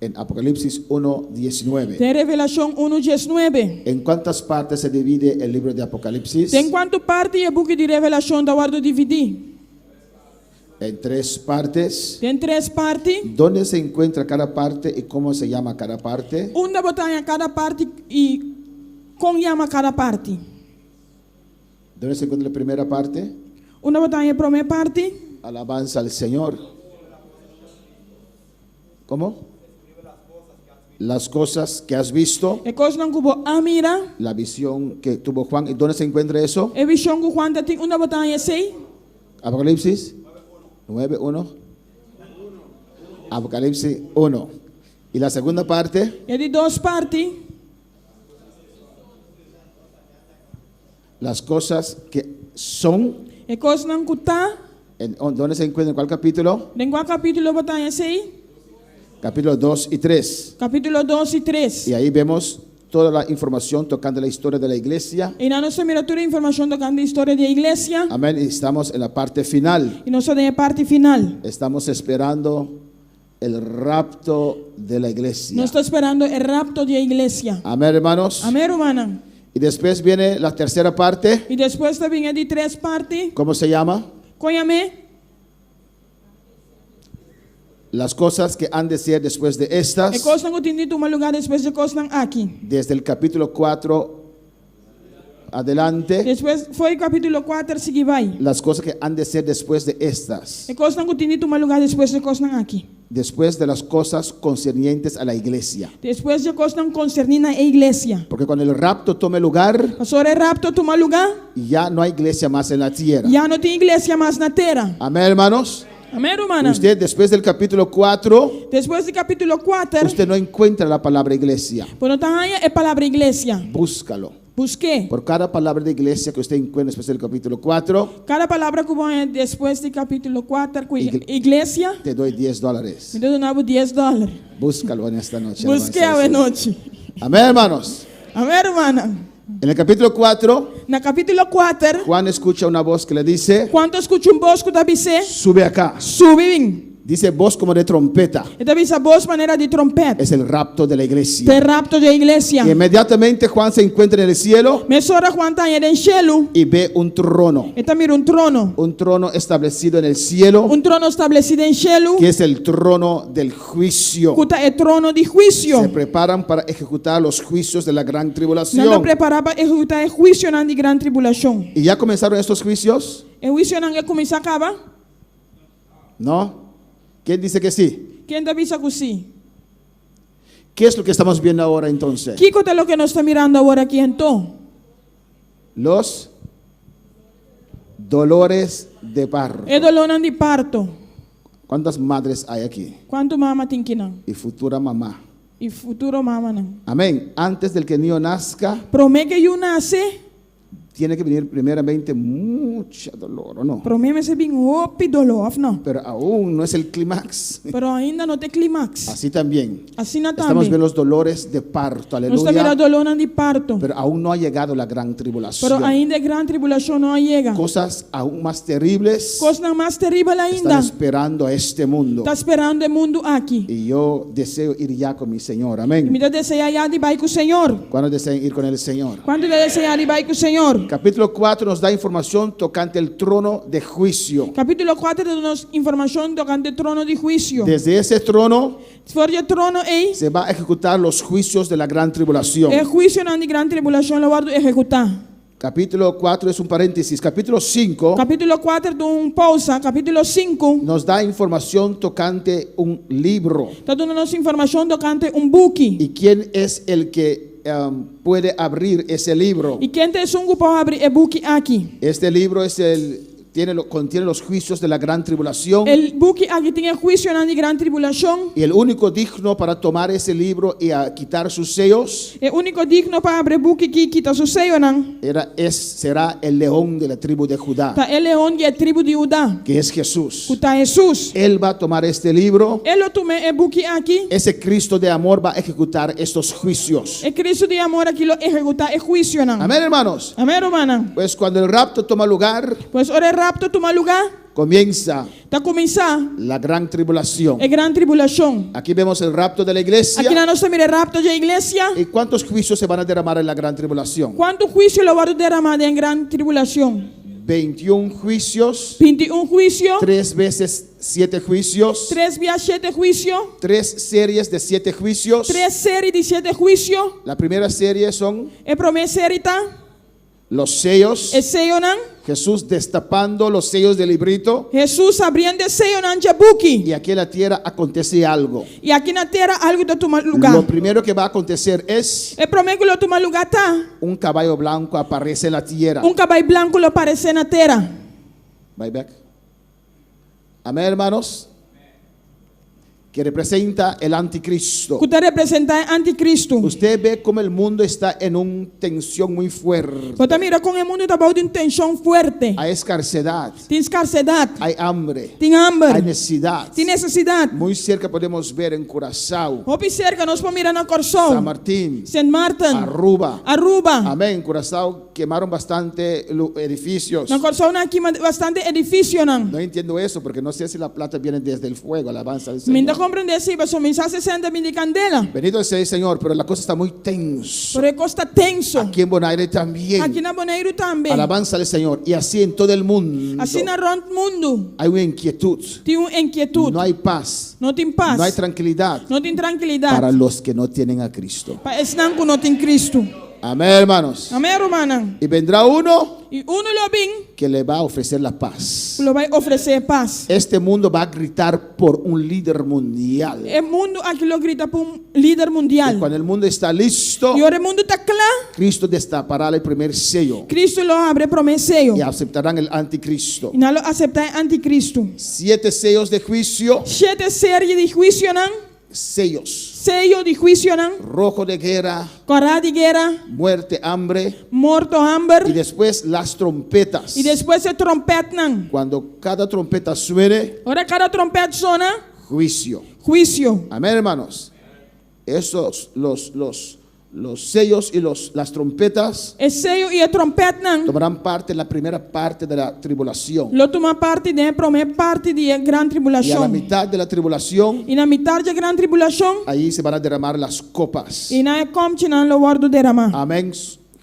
En Apocalipsis 1:19. Tem Revelação 1:19. ¿En cuántas partes se divide el libro de Apocalipsis? Tem quanto parte o book de Revelação da guarda dividir? En 3 partes. Tem 3 partes. ¿Dónde se encuentra cada parte y cómo se llama cada parte? Onde botar a cada parte e como chama cada parte? ¿Dónde se encuentra la primera parte? Onde botar a primeira parte? Alabanza al Señor. ¿Cómo? Las cosas que has visto, E coisa não cubo a mira. la visión que tuvo Juan. ¿Y dónde se encuentra eso? E visão que Juan tem onde botar a sei? Apocalipsis 9:1. Apocalipsis 1. Y la segunda parte, E di dos parti, las cosas que son, e cosa nan kuta, ¿dónde se encuentra? ¿En cuál capítulo? den qua capítulo botan esse aí, Capítulo 2 y 3. capítulo 2 e 3. Y ahí vemos toda la información tocando la historia de la iglesia. E na nossa miratura informação tocando a história da igreja, Amén. Y estamos en la parte final. e nós tem a parte final. Estamos esperando el rapto de la iglesia. Nós estamos esperando o rapto da igreja. Amén, hermanos. Amém, hermana? Y después viene la tercera parte. E depois também é de três partes. ¿Cómo se llama? Conhame? Las cosas que han de ser después de estas. E coisa não tem dito um lugar depois de coisa não aqui. Desde el capítulo 4 adelante. Depois foi o capítulo 4 seguir vai. Las cosas que han de ser después de estas. E coisa não tem dito um lugar depois de coisa não aqui. Después de las cosas concernientes a la iglesia. Depois de coisa não concernina a igreja. Porque cuando el rapto tome lugar, Pastor, o rapto toma lugar, ya no hay iglesia más en la tierra. já não tem igreja mais na terra. Amén, hermanos. Amém, hermana? Usted después del capítulo 4, Depois do capítulo 4, usted no encuentra la palabra iglesia. quando está aí é palavra igreja. Búscalo. Busque. Por cada palabra de iglesia que usted encuentra después del capítulo 4, Cada palavra que vai depois do capítulo 4, com igreja, te doy $10. me deu $10. Búscalo en esta noche. Busque alabanza a al Señor. noite. Amén, hermanos. Amém, hermana? En el capítulo 4, Na capítulo 4, Juan escucha una voz que le dice, quando escuta bosco da bice, sube acá. sube. Dice voz como de trompeta. E da bice voz maneira de trompeta. Es el rapto de la iglesia. Tem rapto da igreja. Y inmediatamente Juan se encuentra en el cielo Mesora Juan está aí em cielo. y ve un trono. E também trono. Un trono establecido en el cielo, Trono estabelecido em cielo. que es el trono del juicio. Kuta é trono de Se juízo. preparan para ejecutar los juicios de la gran Não tribulación. preparava executar o juízo na grande tribulação. ¿Y ya comenzaron estos juicios? O juízo não começa a acabar? ¿No? ¿Quién dice que sí? Quem da bisa que sim? ¿Qué es lo que estamos viendo ahora entonces? Que é o que nós estamos mirando agora aqui então? Los dolores de parto. É dolor de parto. ¿Cuántas madres hay aquí? Quanto mama tem que não? Y futura mamá. E futuro mama não. Amén. Antes del que el niño nazca, Promete que eu nasce. tiene que venir primeramente mucho dolor, ¿o no? Promete se bem opi dolor, não? Pero aún no es el clímax. Pero ainda não tem clímax. Así también. Assim não Estamos também. viendo los dolores de parto, Nós estamos vendo aleluya. dolor de parto. Pero aún no ha llegado la gran Pero tribulación. ainda a grande tribulação não chega. Cosas aún más terribles Coisa mais terrível están ainda. esperando a este mundo. Está esperando o mundo aqui. Y yo deseo ir ya con mi Señor. Me Amén. dá desejar já de vai com o Senhor. ¿Cuándo desean ir con el Señor? Quando dá desejar de vai com o Senhor? Capítulo 4 nos da información tocante el trono de juicio. Capítulo 4 dá-nos informação tocante o trono de juízo. Desde ese trono Fora o trono aí, se va a ejecutar los juicios de la gran tribulación. é juízo na grande tribulação, lo guardo executar. Capítulo 4 es un paréntesis. Capítulo 5 Capítulo 4 de pausa. Capítulo 5 nos da información tocante un libro. está dando-nos informação tocante book. ¿Y quién es el que puede abrir ese libro? E quem tem sungo para abrir o book aqui? Este libro contiene los juicios de la gran tribulación. O book aqui tem juízo na grande tribulação. Y el único digno para tomar ese libro y a quitar sus sellos É o único digno para abrir book que quita seu seio não. será el león de la tribu de Judá, Tá ele é onde é tribo de Judá. que es Jesús. Que tá Jesus. Él va a tomar este libro. Ele toma o book aqui. Ese Cristo de amor va a ejecutar estos juicios. É Cristo de amor aqui lo executar o juízo não. Amén, hermanos. Amém, hermana? Pues cuando el rapto toma lugar, Pois ora rapto toma lugar. comienza Tá começar la gran tribulación. a grande tribulação. Aquí vemos el rapto de la iglesia. Aqui na nossa mira rapto da igreja. ¿Y cuántos juicios se van a derramar en la gran tribulación? Quanto juízo lo vai derramar em grande tribulação? 21 juicios, 21 juízo, 3 veces 7 juicios, 3 via 7 juízo, 3 series de 7 juicios. 3 séries de 7 juízo. La primera serie son E promessa serita, los sellos. e seio não. Jesús destapando los sellos del librito. Jesus abrindo o seio não de book. Y aquí en la tierra acontece algo. E aqui na terra algo tá tomar Lo lugar. primero que va a acontecer es E promessa que lo toma lugar tá. un caballo blanco aparece en la tierra. Cavalo branco lo aparece na terra. Bye back. Amén, hermanos. que representa el anticristo. que representa anticristo. Usted ve cómo el mundo está en una tensión muy fuerte. Você mira como o mundo está bajo de uma tensão forte. Hay escasedad, Tem escassez, hay hambre, tem hay hambre, necesidad. tem necessidade. Muy cerca podemos ver en Curazao, Hopi cerca nós podemos mirar na San Corsol, Martín, Saint Martin, Aruba. Aruba. Amén. En Curazao quemaron bastante edificios. Na Corsol na aqui bastante edifício não. No entiendo eso porque no sé si la plata viene desde el fuego, alabanza del Minda Señor. compreender se vai somente 60 mil de candela. Bendito sea el Señor, pero la cosa está muy tenso. Porque costa tenso. Aquí en Bonaire también. Aqui na Bonaire também. Alabanza al Señor. Y así en todo el mundo Assim na rond mundo hay una inquietud. tem uma inquietude. No hay paz. Não tem paz. No hay tranquilidad Não tem tranquilidade. para los que no tienen a Cristo. Para esse não que não tem Cristo. Amén, hermanos. Amém, romana. Y vendrá uno E lo bem, que le va a ofrecer la paz. lo vai oferecer paz. Este mundo va a gritar por un líder mundial. O mundo aqui lo grita por líder mundial. Y cuando el mundo está listo, E o mundo está claro. Cristo destapará el primer sello Cristo lo abre promeseo. y aceptarán el anticristo. E não lo aceitar anticristo. 7 sellos de juicio, 7 série de juízo não. sellos. Sello de juízo não. Rojo de guerra, Corá de guerra. muerte, hambre. Morto Y hambre. después las trompetas. E depois se trompete não. Cuando cada trompeta suene, Ora cada trompete sona. juicio. Juízo. Amén, hermanos. Esos, los sellos y las trompetas E sello e a trompete não. tomarán parte en la primera parte de la tribulación. Lo toma parte da primeira parte da grande Y a la tribulação. mitad de la tribulación, E na metade da grande tribulação, ahí se van a derramar las copas. e na comte não lo guardo derramar. Amén.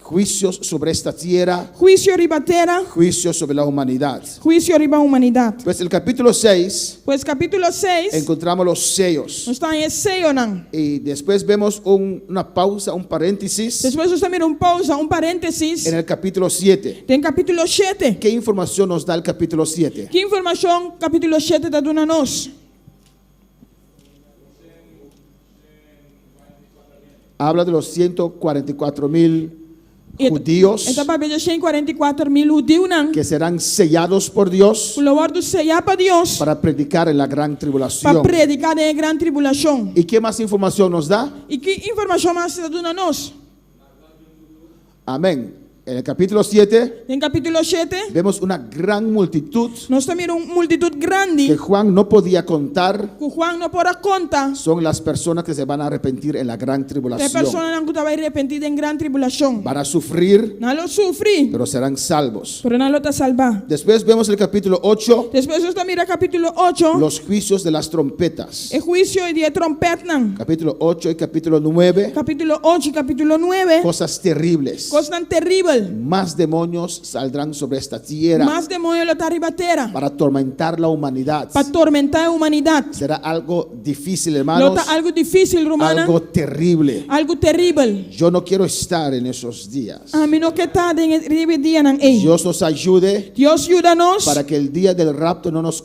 Juicios sobre esta tierra, Juízo ribatera, juicios sobre la humanidad. juízo riba a humanidade. Pues el capítulo 6 Pois capítulo 6, encontramos los sellos. não está em sello não. Y después vemos una pausa, un paréntesis Depois nós temos pausa, parênteses. en el capítulo 7. Tem capítulo 7. ¿Qué información nos da el capítulo 7? Que informação capítulo 7 está dando a nós? Habla de los 144,000 judíos Então, para ver 144,000 judeus não. que serán sellados por Dios O Lord sellar para Deus. para predicar en la gran Para tribulación. predicar na grande tribulação. ¿Y qué más información nos da? E que informação mais está dando a nós? Amén. En el capítulo 7 Em capítulo 7, vemos una gran multitud nós temos uma multitud grande que Juan no podía contar. que Juan não pode contar. Son las personas que se van a arrepentir en la gran Tem tribulación. pessoas que estão arrependidas em grande tribulação. Van a sufrir, Não lo sofre, pero serán salvos. pero não lo está salvar. Después vemos el capítulo 8, Depois nós mira capítulo 8, los juicios de las trompetas. o juízo de trompeta não. Capítulo 8 y capítulo 9, Capítulo 8 e capítulo 9, cosas terribles. coisa tão terrível. Más demonios saldrán sobre esta tierra Mais demônio lo está ribatera. para atormentar la humanidad. Para atormentar a humanidade. Será algo difícil, Lo hermanos, está algo difícil, romana. algo terrible. Algo terrível. Yo no quiero estar en esos días. A mim não que está em dia não é. Dios nos ayude Deus ajuda-nos. para que el día del rapto no nos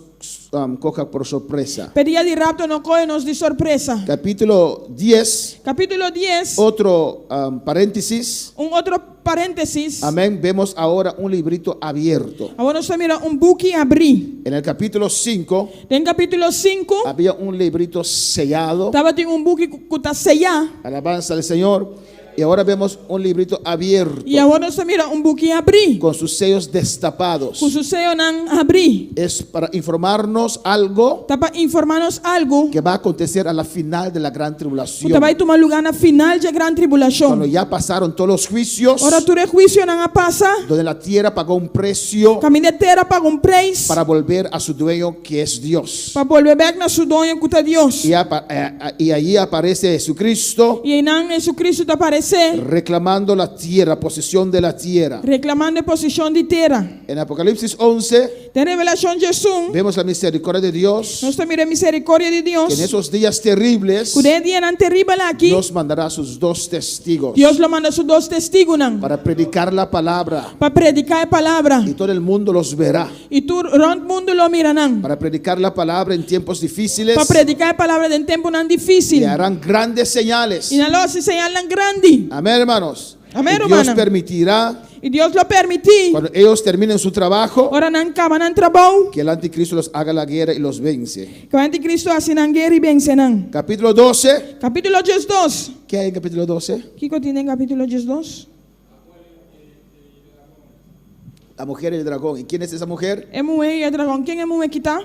coja por sorpresa. Pedia de rapto não coge-nos de surpresa. Capítulo 10, Capítulo 10, otro paréntesis. outro parênteses. Amén. Vemos ahora un librito abierto. Agora nós mira book abrir. En el capítulo 5 Em capítulo 5, había un librito sellado. estava tem book que está sellado. Alabanza al Señor. Y ahora vemos un librito abierto E agora nós mira book abrir. con sus sellos destapados. Com seu sello não abrir. Es para informarnos algo Está para informar-nos algo que va a acontecer a la final de la gran que tribulación. vai tomar lugar na final da grande tribulação. Cuando ya pasaron todos los juicios, Ora tu juízo não passa. donde la tierra pagó un precio Caminho de terra paga preço para volver a su dueño que es Dios. para volver back na sua dono que está Deus. Y allí aparece Jesucristo E aí não Jesus está aparecer reclamando la tierra, posesión de la tierra. reclamando a posição de terra. En Apocalipsis 11 Tem revelação de Jesus. vemos la misericordia de Dios, Nós estamos a misericórdia de Deus. que en esos días terribles Cuide dia não terrível aqui. Dios mandará a sus 2 testigos Deus lo manda seus 2 testigos não para predicar la palabra para predicar a palavra. y todo el mundo los verá. E tu rond mundo lo mira não Para predicar la palabra en tiempos difíciles para predicar a palavra em tempo não y difícil. harán grandes señales. E na loja se señalan grande. Amén, hermanos. Amén, Y Dios hermana. permitirá, Y Dios lo permití. cuando ellos terminen su trabajo, Ora nan kabanan trabaho. que el anticristo los haga la guerra y los vence. Que o anticristo asinan guerra y vencerán. Capítulo 12. Capítulo 12. ¿Qué hay en capítulo 12? Kiko tiene capítulo 12. La mujer y el dragón. ¿Y quién es esa mujer? Emue y dragón. ¿Quién emue kita?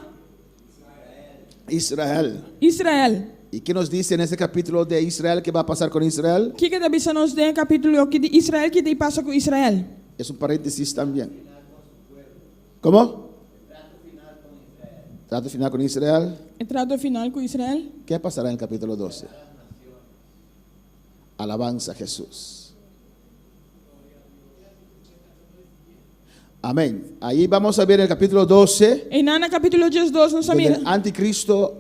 Israel. Israel. ¿Y qué nos dice en ese capítulo de Israel? ¿Qué va a pasar con Israel? Kika da bisa nos de capítulo que de Israel que te pasa con Israel. Es un paréntesis también. ¿Cómo? Trato final con Israel. El trato final con Israel. ¿Qué pasará en el capítulo 12? Alabanza a Jesús. Amén. Ahí vamos a ver el capítulo 12. En Ana capítulo 12 nos Donde mira. el anticristo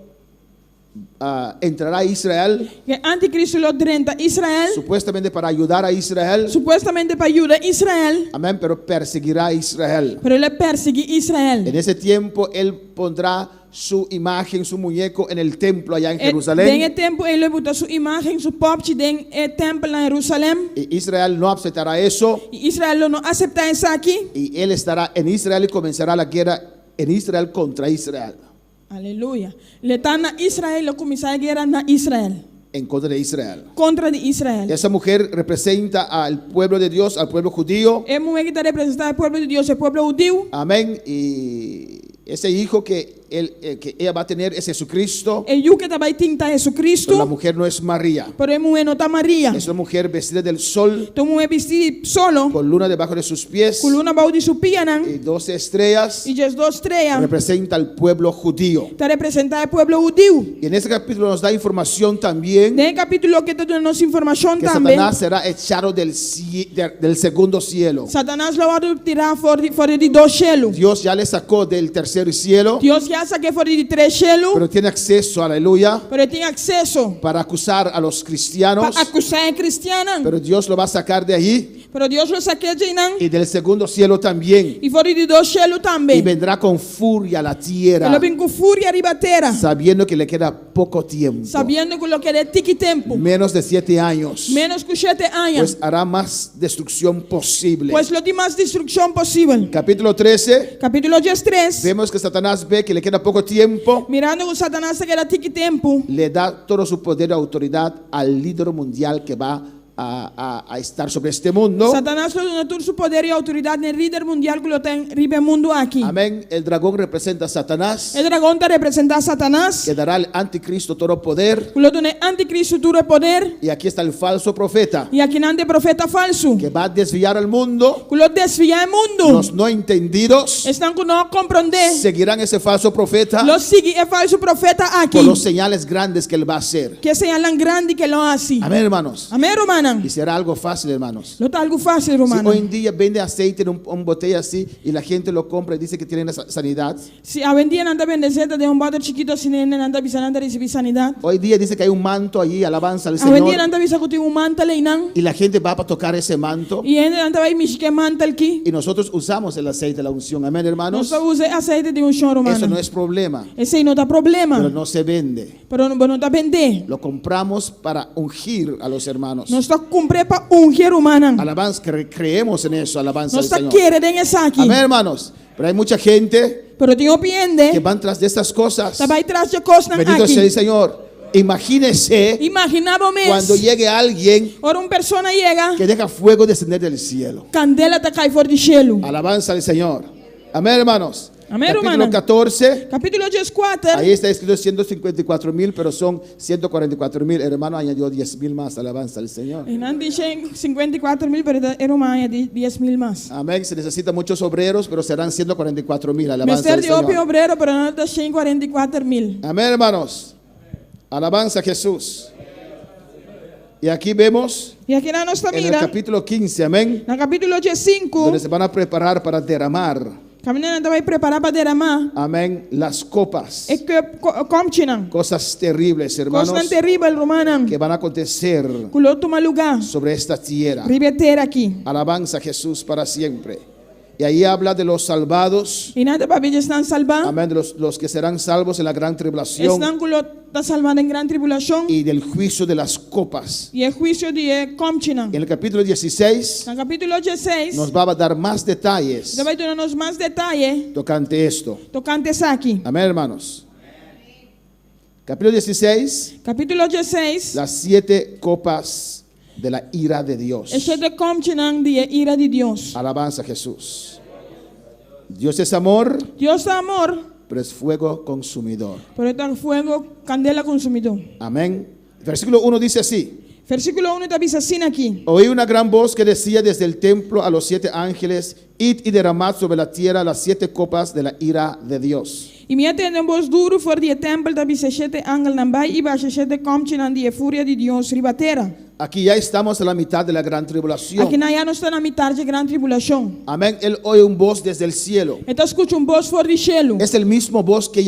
entrará a Israel, Que anticristo lo drenta Israel. supuestamente para ayudar a Israel. Supuestamente para ayudar a Israel. Amén, pero perseguirá a Israel. Pero le persigue En Israel. ese tiempo él pondrá su imagen, su muñeco en el templo allá en Den Jerusalén. el tiempo él le bota su imagen, su popchi den el templo en Jerusalén. Y Israel no aceptará eso. Y Israel no acepta eso aquí. Y él estará en Israel y comenzará la guerra en Israel contra Israel. Aleluya. Le están a Israel, lo comienza a guerra a Israel. En contra de Israel. Contra de Israel. Esa mujer representa al pueblo de Dios, al pueblo judío. Es mujer que está representada el pueblo de Dios, el pueblo judío. Amén. Y ese hijo que ella va a tener es Jesucristo. El yu que está tinta Pero la Jesucristo. mujer no es María. Pero es mujer no está María. Es una mujer vestida del sol, Tu mujer vestida solo. con luna debajo de sus pies Con una baudi su y pianan. 12 estrellas. Y just dos estrellas. Representa al pueblo judío. Está representada el pueblo judío. Y en este capítulo nos da información también En el capítulo que te da información que también. Satanás será echado del segundo cielo. Satanás lo va a tirar fuera de dos cielos. Dios ya le sacó del tercer cielo, Dios ya saqué fuera de tres cielos. pero tiene acceso, aleluya, Pero tiene acceso para acusar a los cristianos. para acusar a cristianos. Pero Dios lo va a sacar de allí Pero Dios lo saqué de ahí. y del segundo cielo también. Y fuera de dos cielos Y también. vendrá con furia a la Él tierra, lo ven con furia ribatera. sabiendo que le queda poco tiempo, Sabiendo que lo que de tiki tiempo. menos de 7 años, Menos que 7 años. pues hará más destrucción posible. Pues lo de más destrucción posible. Capítulo 13, Capítulo 3. vemos que Satanás ve que le queda poco tiempo, Mirando que Satanás se queda tiki tiempo. le da todo su poder y autoridad al líder mundial que va a estar sobre este mundo. Satanás lo da todo su poder y autoridad en el líder mundial que lo tiene en el mundo aquí. Amén. El dragón representa a Satanás, El dragón te representa a Satanás. que dará al anticristo todo poder. Lo tiene anticristo todo el poder. Y aquí está el falso profeta, Y aquí nande profeta falso. que va a desviar al mundo. Que lo desvía el mundo. Los no entendidos Están que no comprender. seguirán ese falso profeta Lo sigue el falso profeta aquí. por los señales grandes que él va a hacer. Que señalan grande que lo hace. Amén, hermanos. Amén, romana. Y será algo fácil, hermanos. Lo está algo fácil, Si romana. hoy en día vende aceite en un botella así y la gente lo compra y dice que tiene sanidad. Si a vendía nanda bendeceta de un bote chiquito sin nanda visa nanda recibir sanidad. Hoy día dice que hay un manto allí, alabanza al A vendía Señor. nanda visa que tiene un mantel leinan. Y la gente va para tocar ese manto. Y en nanda va a mishke mantel ki. Y nosotros usamos el aceite de la unción. Amén, No hermanos. se use aceite de un show, romana. Eso no es problema, Ese no está problema. pero no se vende. Pero no está vender. Lo compramos para ungir a los hermanos. No está compré para ungir, romana. Alabanza, creemos en eso, alabanza No al está Señor. quiere den esa aquí. Amén, hermanos. Pero hay mucha gente Pero tío que piende. van tras de estas cosas. Está ahí tras de cosas Bendito sea el aquí. Señor. Imagínese Imaginábamos. cuando llegue alguien Ahora una persona llega. que deja fuego descender del cielo. Candela te cae fuera del cielo. Alabanza al Señor. Amén, hermanos. Amén, Capítulo hermano. 14. Capítulo 14. Ahí está escrito 154,000, pero son 144,000. Hermano añadió 10,000 más. Alabanza al Señor. En antes 54,000, pero era más de 10,000 más. Amén. Se necesitan muchos obreros, pero serán 144,000. Alabanza Mester al de opio Señor. obrero, pero no de 144,000. Amén, hermanos. Alabanza a Jesús. Y aquí vemos Y aquí na nuestra en el mira, capítulo 15, amén, en el capítulo 5, donde se van a preparar para derramar, caminando vai preparar para derramar. amén, las copas. É que comchinan. Cosas terribles, hermanos, Coisa terrível, romana. que van a acontecer Culo toma lugar. sobre esta tierra. Ribeter aqui. Alabanza a Jesús para siempre. Y ahí habla de los salvados. Ina de babi están salvados. Amén. De los que serán salvos en la gran tribulación. Están salvados en gran tribulación. Y del juicio de las copas. Y el juicio de Comchinan. En el capítulo 16 En el capítulo 16. nos va a dar más detalles Vai darnos más detalle tocante esto. tocante aquí. Amén, hermanos. Capítulo 16. Capítulo 16. Las 7 copas de la ira de Dios. Es de Comchinan de ira de Dios. Alabanza a Jesús. Dios es amor, Dios es amor, pero es fuego consumidor. pero está fuego, candela consumidor. Amén. Versículo 1 dice así. Versículo 1 está así aquí. Oí una gran voz que decía desde el templo a los 7 ángeles: id y derramad sobre la tierra las 7 copas de la ira de Dios. Y me atende un voz duro voor die tempel dat bisa 7 angel nambay y va 7 Comchinan die furia de Dios ribatera. Aquí ya estamos en la mitad de la gran tribulación. Aquí ya no está na mitad de gran tribulación. Amén. Él oye un voz desde el cielo. Então escuta voz for de cielo. Es el mismo voz que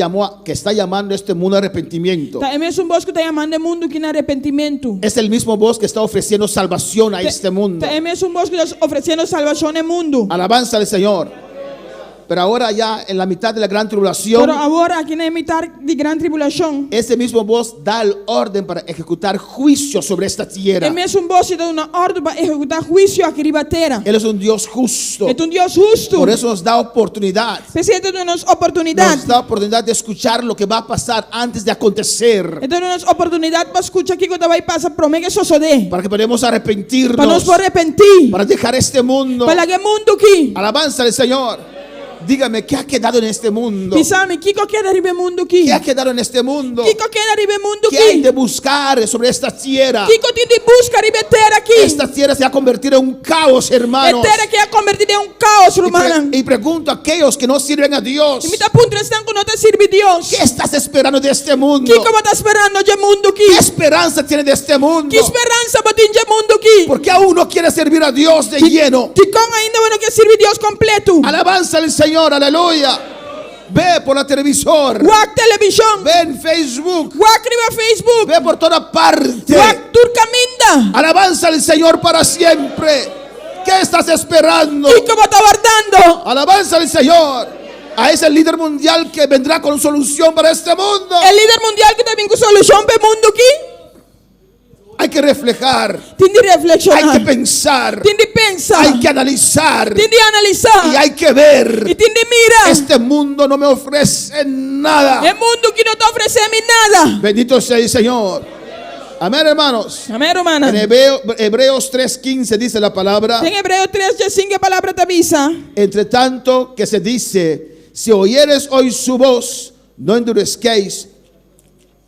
está llamando a este mundo a arrepentimiento. Tá, é mesmo voz que está llamando o mundo que na arrependimento. Es el mismo voz que está ofreciendo salvación a este mundo. Tá, é mesmo voz que está oferecendo salvação ao mundo. Alabanza al Señor. Pero ahora ya en la mitad de la gran tribulación, Pero agora aqui na mitad de gran tribulação, ese mismo voz da el orden para ejecutar juicio sobre esta tierra. é mesmo voz que dá uma ordem para executar juízo aqui ribatera. Él es un Dios justo. É Deus justo. Por eso nos da oportunidad. Precisa de nos oportunidade. Nos da oportunidad de escuchar lo que va a pasar antes de acontecer. Então nos oportunidade para escutar que vai passar promete suceder. Para que podamos arrepentirnos. Para nos arrepentir. Para dejar este mundo. Para que mundo aqui. Alabanza al Señor. Dígame, ¿qué ha quedado en este mundo? Pisame, Kiko queda arriba mundo aqui. ¿Qué ha quedado en este mundo? Kiko queda arriba mundo ¿Qué hay aqui. de buscar sobre esta tierra? Kiko tem de busca arriba terra aqui. Esta tierra se ha convertido en un caos, hermanos. Terra que é convertida em caos, romana. Y pregunto a aquellos que no sirven a Dios: E me dá ponto estão que não te sirve Deus. ¿qué estás esperando de este mundo? Kiko vai estar esperando de mundo aqui. ¿Qué esperanza tiene de este mundo? Que esperança vai ter de mundo aqui? Porque aún no quiere servir a Dios de lleno. Kiko ainda não quer servir Deus completo. Alabanza al Señor, aleluya. Ve por la televisor. Wak televisão. Ve en Facebook. Wak riba Facebook. Ve por toda parte. Wak turcaminda. Alabanza al Señor para siempre. ¿Qué estás esperando? Kiko vai estar guardando. Alabanza al Señor. A ese líder mundial que vendrá con solución para este mundo. El líder mundial que tem com solução para o mundo aqui. Hay que reflejar. Tem de reflexionar. Hay que pensar. Tem de pensar. Hay que analizar. Tem de analisar. Y hay que ver. E tem de mirar. Este mundo no me ofrece nada. É mundo que não está oferecendo nada. Bendito sea el Señor. Amén, hermanos. Amém, romana. En Hebreos 3:15 dice la palabra: Tem Hebreu 3:5 a palavra te avisa. entre tanto que se dice, si oyeres hoy su voz, no endurezcáis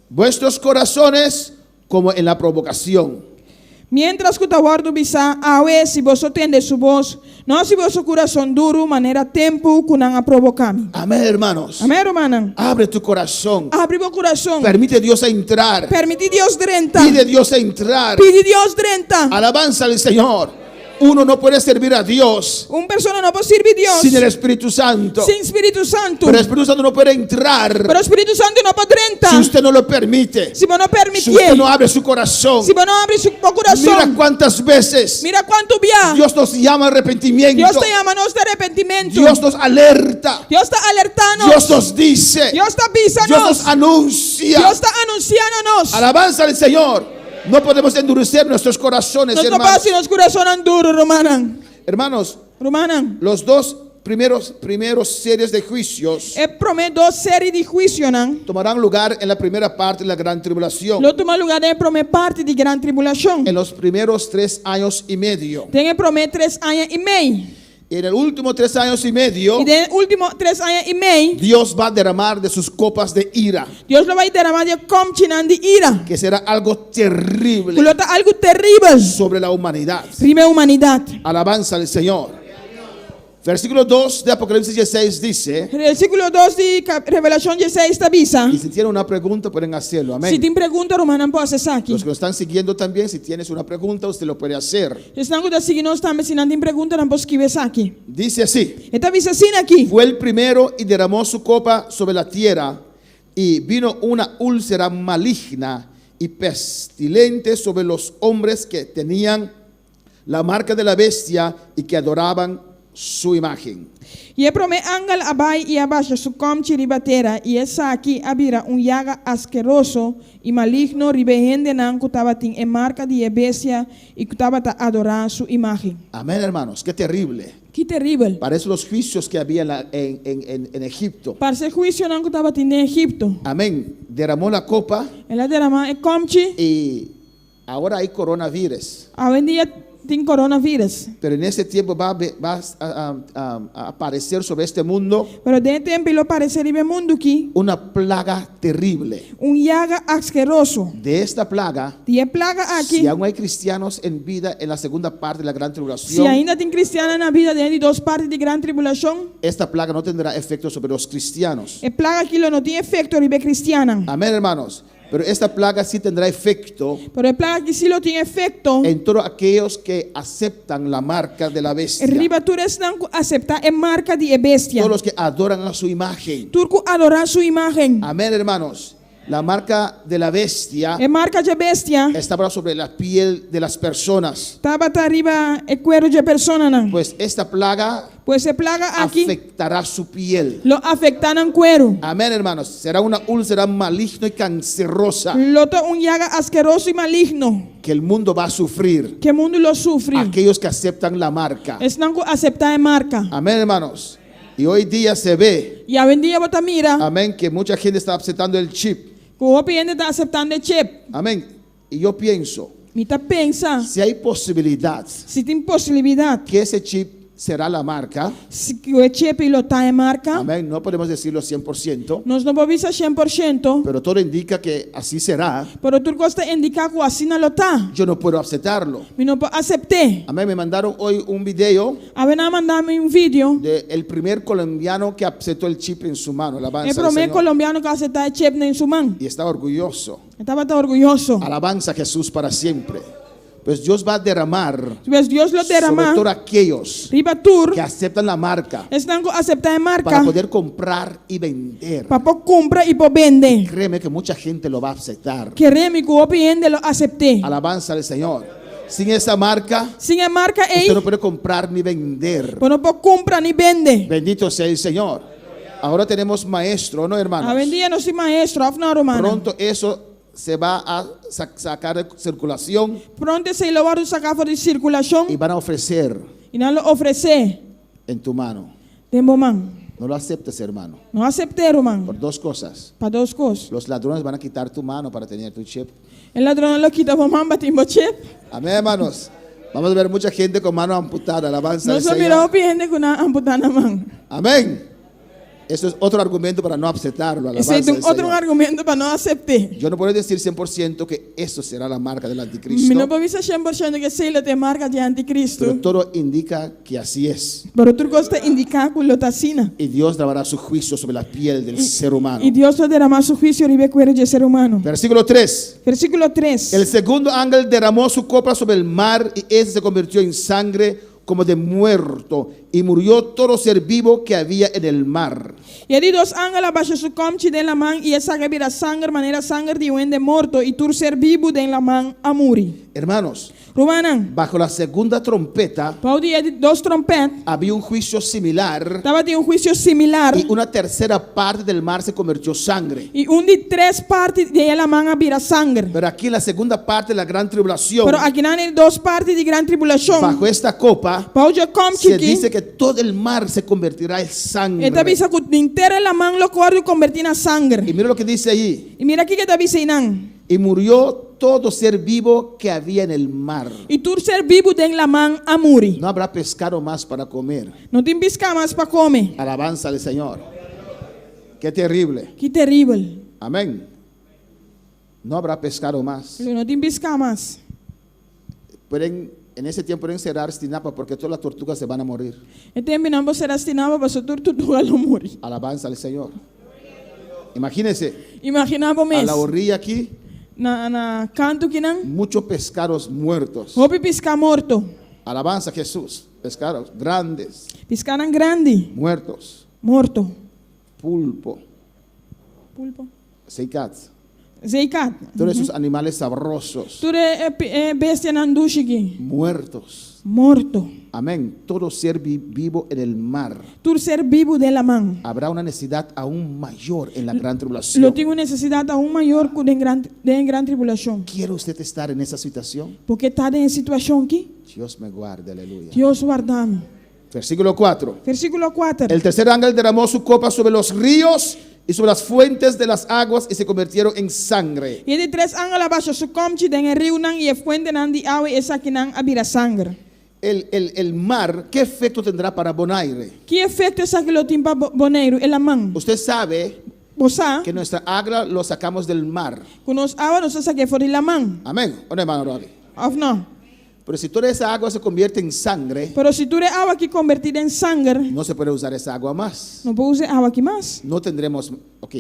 vuestros corazones como en la provocación. Mientras que te guardo bisa, a ver si vos atiendes su voz, no si vos corazón duro, manera tempo que a provocar-me. Amén, hermanos. Amém, romana. Abre tu corazón. Abre o coração. Permite a Dios a entrar. Permite Deus drenta. Pide a Dios a entrar. Pide Deus drenta. Alabanza al Señor. Uno no puede servir a Dios Persona não pode servir Deus sin el Espíritu Santo. sem Espírito Santo. Pero el Espíritu Santo no puede entrar Pero o Espírito Santo não pode drenta. si usted no lo permite. Se você não Si permitir. usted no abre su corazón. Se você não abre seu coração. Mira cuántas veces Mira quanto via. Dios nos llama a arrepentimiento. Deus te chama nos de arrependimento. Dios nos alerta. Deus está alertando. Dios nos dice. Deus está avisando. Dios nos anuncia. Deus está anunciando-nos. Alabanza al Señor. No podemos endurecer nuestros corazones, Não hermanos. passa nos corações duros, romana. Hermanos, Romana. los dos primeros series de juicios Prometo série de juízo, não? tomarán lugar en la primera parte de la gran tribulación. Lo toma lugar em primeira parte de gran tribulação. En los primeros 3 años y medio. Tem prometo 3 anos e meio. En el último 3 años y medio, E de último 3 anos e meio, Dios va a derramar de sus copas de ira, Deus vai derramar de comchinan de ira. que será algo terrible Culota algo terrível sobre la humanidad. sobre a humanidade. Alabanza al Señor. Versículo 2 de Apocalipsis 16 dice, Versículo 2 de Revelação 16 está avisa. y si tienen una pregunta pueden hacerlo, Se amén. tem pergunta, romana, pode acessar aqui. Los que nos están siguiendo también, si tienes una pregunta, usted lo puede hacer. Estão que está seguindo nós também, se não tem pergunta, não posso escrever aqui. Dice así: Está avisa assim aqui. fue el primero y derramó su copa sobre la tierra, y vino una úlcera maligna y pestilente sobre los hombres que tenían la marca de la bestia y que adoraban su imagen. E prome angal abai e abaixo sucomte ribatera e essa aqui abira yaga asqueroso e maligno ribehende nan kutabatin e marca de bestia e kutabata adorar su imagen. Amén, hermanos. Qué terrible. Que terrível. Parece los juicios que había en Egipto. Para ser juicio nan kutabatin em Egipto. Amén. Derramó la copa Ela derrama e comte. y ahora hay coronavirus. Hoje em dia tem coronavírus. Pero en ese tiempo va a aparecer sobre este mundo Pero de tempo ele aparecer em mundo aqui una plaga terrible. yaga asqueroso. De esta plaga, E plaga aqui. si aún hay cristianos en vida en la segunda parte de la gran Se tribulación, ainda tem cristiano na vida de duas partes de grande tribulação, esta plaga no tendrá efecto sobre los cristianos. e plaga aquilo não tem efeito ribe cristiana. Amén, hermanos. Pero esta plaga sí tendrá efecto Pero plaga que sí lo tem efeito. en todos aquellos que aceptan la marca de la bestia. Riba tu não aceitar a marca de bestia. Todos los que adoran a su imagen. Turco adorar sua imagem. Amén, hermanos. La marca de la bestia A marca de bestia estaba sobre la piel de las personas. estava arriba o cuero de persona não. Pues esta plaga Pues a plaga aqui afectará su piel. lo afecta no cuero. Amén, hermanos. Será una úlcera maligna y cancerosa Loto llaga asqueroso e maligno que el mundo va a sufrir. que o mundo lo sofre. Aquellos que aceptan la marca. Es não aceitar a marca. Amén, hermanos. Y hoy día se ve, E a vendia bota mira, amén, que mucha gente está aceptando el chip. que o opinião está aceitando o chip. Amén. Y yo pienso, Mita pensa, si hay posibilidad se tem possibilidade, que ese chip será la marca, se o chip lo está a marca, amén, no podemos decirlo 100%, nós não podemos 100%, pero todo indica que así será. pero tu gosta de indicar que assim não está. Yo no puedo aceptarlo. Eu não posso aceitar. Amén, me mandaron hoy un video A ver, mandar-me vídeo. del primer colombiano que aceptó el chip en su mano. É Alabanza para al o meu Señor. colombiano que aceitar o chip em sua mão. Y estaba orgulloso. Estava tão orgulhoso. Alabanza a Jesús para siempre. Pues Dios va a derramar Mas Deus lo sobre derrama. todos aquellos Riba tur. que aceptan la marca Estão a aceitar a marca. para poder comprar y vender. Para poder comprar e para vender. Créeme que mucha gente lo va a aceptar. Queremos que o opinião lo aceite. Alabanza al Señor. Sin esa marca, Sem a marca aí, usted no puede comprar ni vender. não pode comprar nem vender. Bendito sea el Señor. Ahora tenemos maestro, ¿no, A hermanos? vendia não se maestro, afna romana. Pronto eso se va a sacar de circulación Pronto se lo vai sacar fora de circulação y van a ofrecer e não lo oferecer. en tu mano. Tempo man. No lo aceptes, hermano. Não aceitei, man. Por dos cosas. Para duas coisas. Los ladrones van a quitar tu mano para tener tu chip. O ladrão lo quita para man, batimbo chip. Amén, hermanos. Vamos a ver mucha gente con mano amputada. Alabanza Não al só mira o Señor. opinião que não amputar na mão. Amén. Eso es otro argumento para no aceptarlo. Esse Alabanza é al outro Señor. argumento para não aceitar. Yo no puedo decir 100% que eso será la marca del anticristo. Me não pode ser 100% que sei te marca de anticristo. Pero todo indica que así es. Pero tu gosta indicar que lo tacina. Y Dios dará su juicio sobre la piel del ser humano. E Deus vai derramar seu juízo sobre o cuerpo de ser humano. Versículo 3. Versículo 3. El segundo ángel derramó su copa sobre el mar y ese se convirtió en sangre como de muerto y murió todo ser vivo que había en el mar. E ali dos ángeles abaixo su comte de la mão e essa vira sangue, maneira sangue de um ende morto e tu ser vivo de la mão a muri. Hermanos, Romanan, bajo la segunda trompeta Paulo dia de dos trompetas, había un juicio similar estava de juízo similar y una tercera parte del mar se convirtió en sangre. e de três partes de la mão a vira sangue. Pero aquí en la segunda parte de la gran tribulación, Pero aqui na dos partes de grande tribulação, bajo esta copa, Paulo já comte se aqui, dice que todo el mar se convertirá en sangre. ele avisa que inteira la mão lo corre convertir na sangue. Y mira lo que dice ahí. E mira aqui que está avisando. Y murió todo ser vivo que había en el mar. E tu ser vivo de la mão a muri. No habrá pescado más para comer. Não tem piscar mais para comer. Alabanza al Señor. Qué terrible. Que terrível. Amén. No habrá pescado más. Não tem piscar mais. En ese tiempo pueden cerrar Estinapa porque todas las tortugas se van a morir. E terminamos ser astinava para tu tortuga lo muri. Alabanza al Señor. Imagínense, Imaginava a mesmo. la orilla aquí, Na canto que não. muchos pescados muertos. Hopi piscar morto. Alabanza a Jesús. Pescados grandes, Piscaram grande. muertos. Morto. Pulpo, Pulpo. seicat, Zeikat. todos esos animales sabrosos, Ture bestia nandushigi. muertos. Morto. Amén. Todo ser vivo en el mar. Tur ser vivo de la man. Habrá una necesidad aún mayor en la gran Lo tribulación. tengo necesidad aún mayor que de gran tribulación. ¿Quiere usted estar en esa situación? Porque está en situación aquí. Dios me guarde, aleluya. Dios guardame. Versículo 4. Versículo 4. El tercer ángel derramó su copa sobre los ríos y sobre las fuentes de las aguas y se convirtieron en sangre. Y de 3 ángeles abajo su comchi den el río nan y el fuente nan di agua y esa que nan abira sangre. El mar, ¿qué efecto tendrá para Bonaire? ¿Qué efecto es que lo timpa boneiro en la man? Usted sabe Bosa, que nuestra agua lo sacamos del mar. que nos agua nos saque fuera de la man. Amén. ¿O no, hermano Robbie? Of no. Pero si toda esa agua se convierte en sangre, Pero si tú eres agua que convertida en sangre, no se puede usar esa agua más. no puedo usar agua aquí más. No tendremos, ok,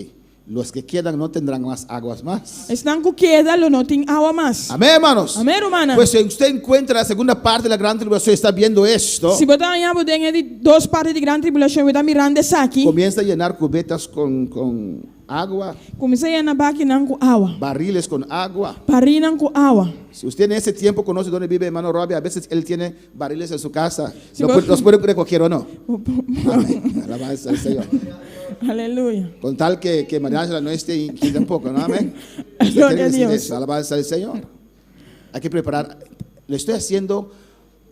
los que quedan no tendrán más aguas más. Están que queda, lo no tienen agua más. Amén, hermanos. Amén, hermana. Pues si usted encuentra la segunda parte de la gran tribulación y está viendo esto, Si botar allá, botar en 2 partes de gran tribulación, botar mirando esa aquí, comienza a llenar cubetas con agua, comienza a llenar baki nan con agua. barriles con agua. Parinan con agua. Si usted en ese tiempo conoce dónde vive hermano Robbie, a veces él tiene barriles en su casa. Sí, Los puede recoger o no. Amén. Alabanza al Señor. Aleluya. Con tal que María no esté inquieta un poco, ¿no? Amén. Usted Gloria tiene que a decir Dios. eso. Alabanza al Señor. Hay que preparar. Lo estoy haciendo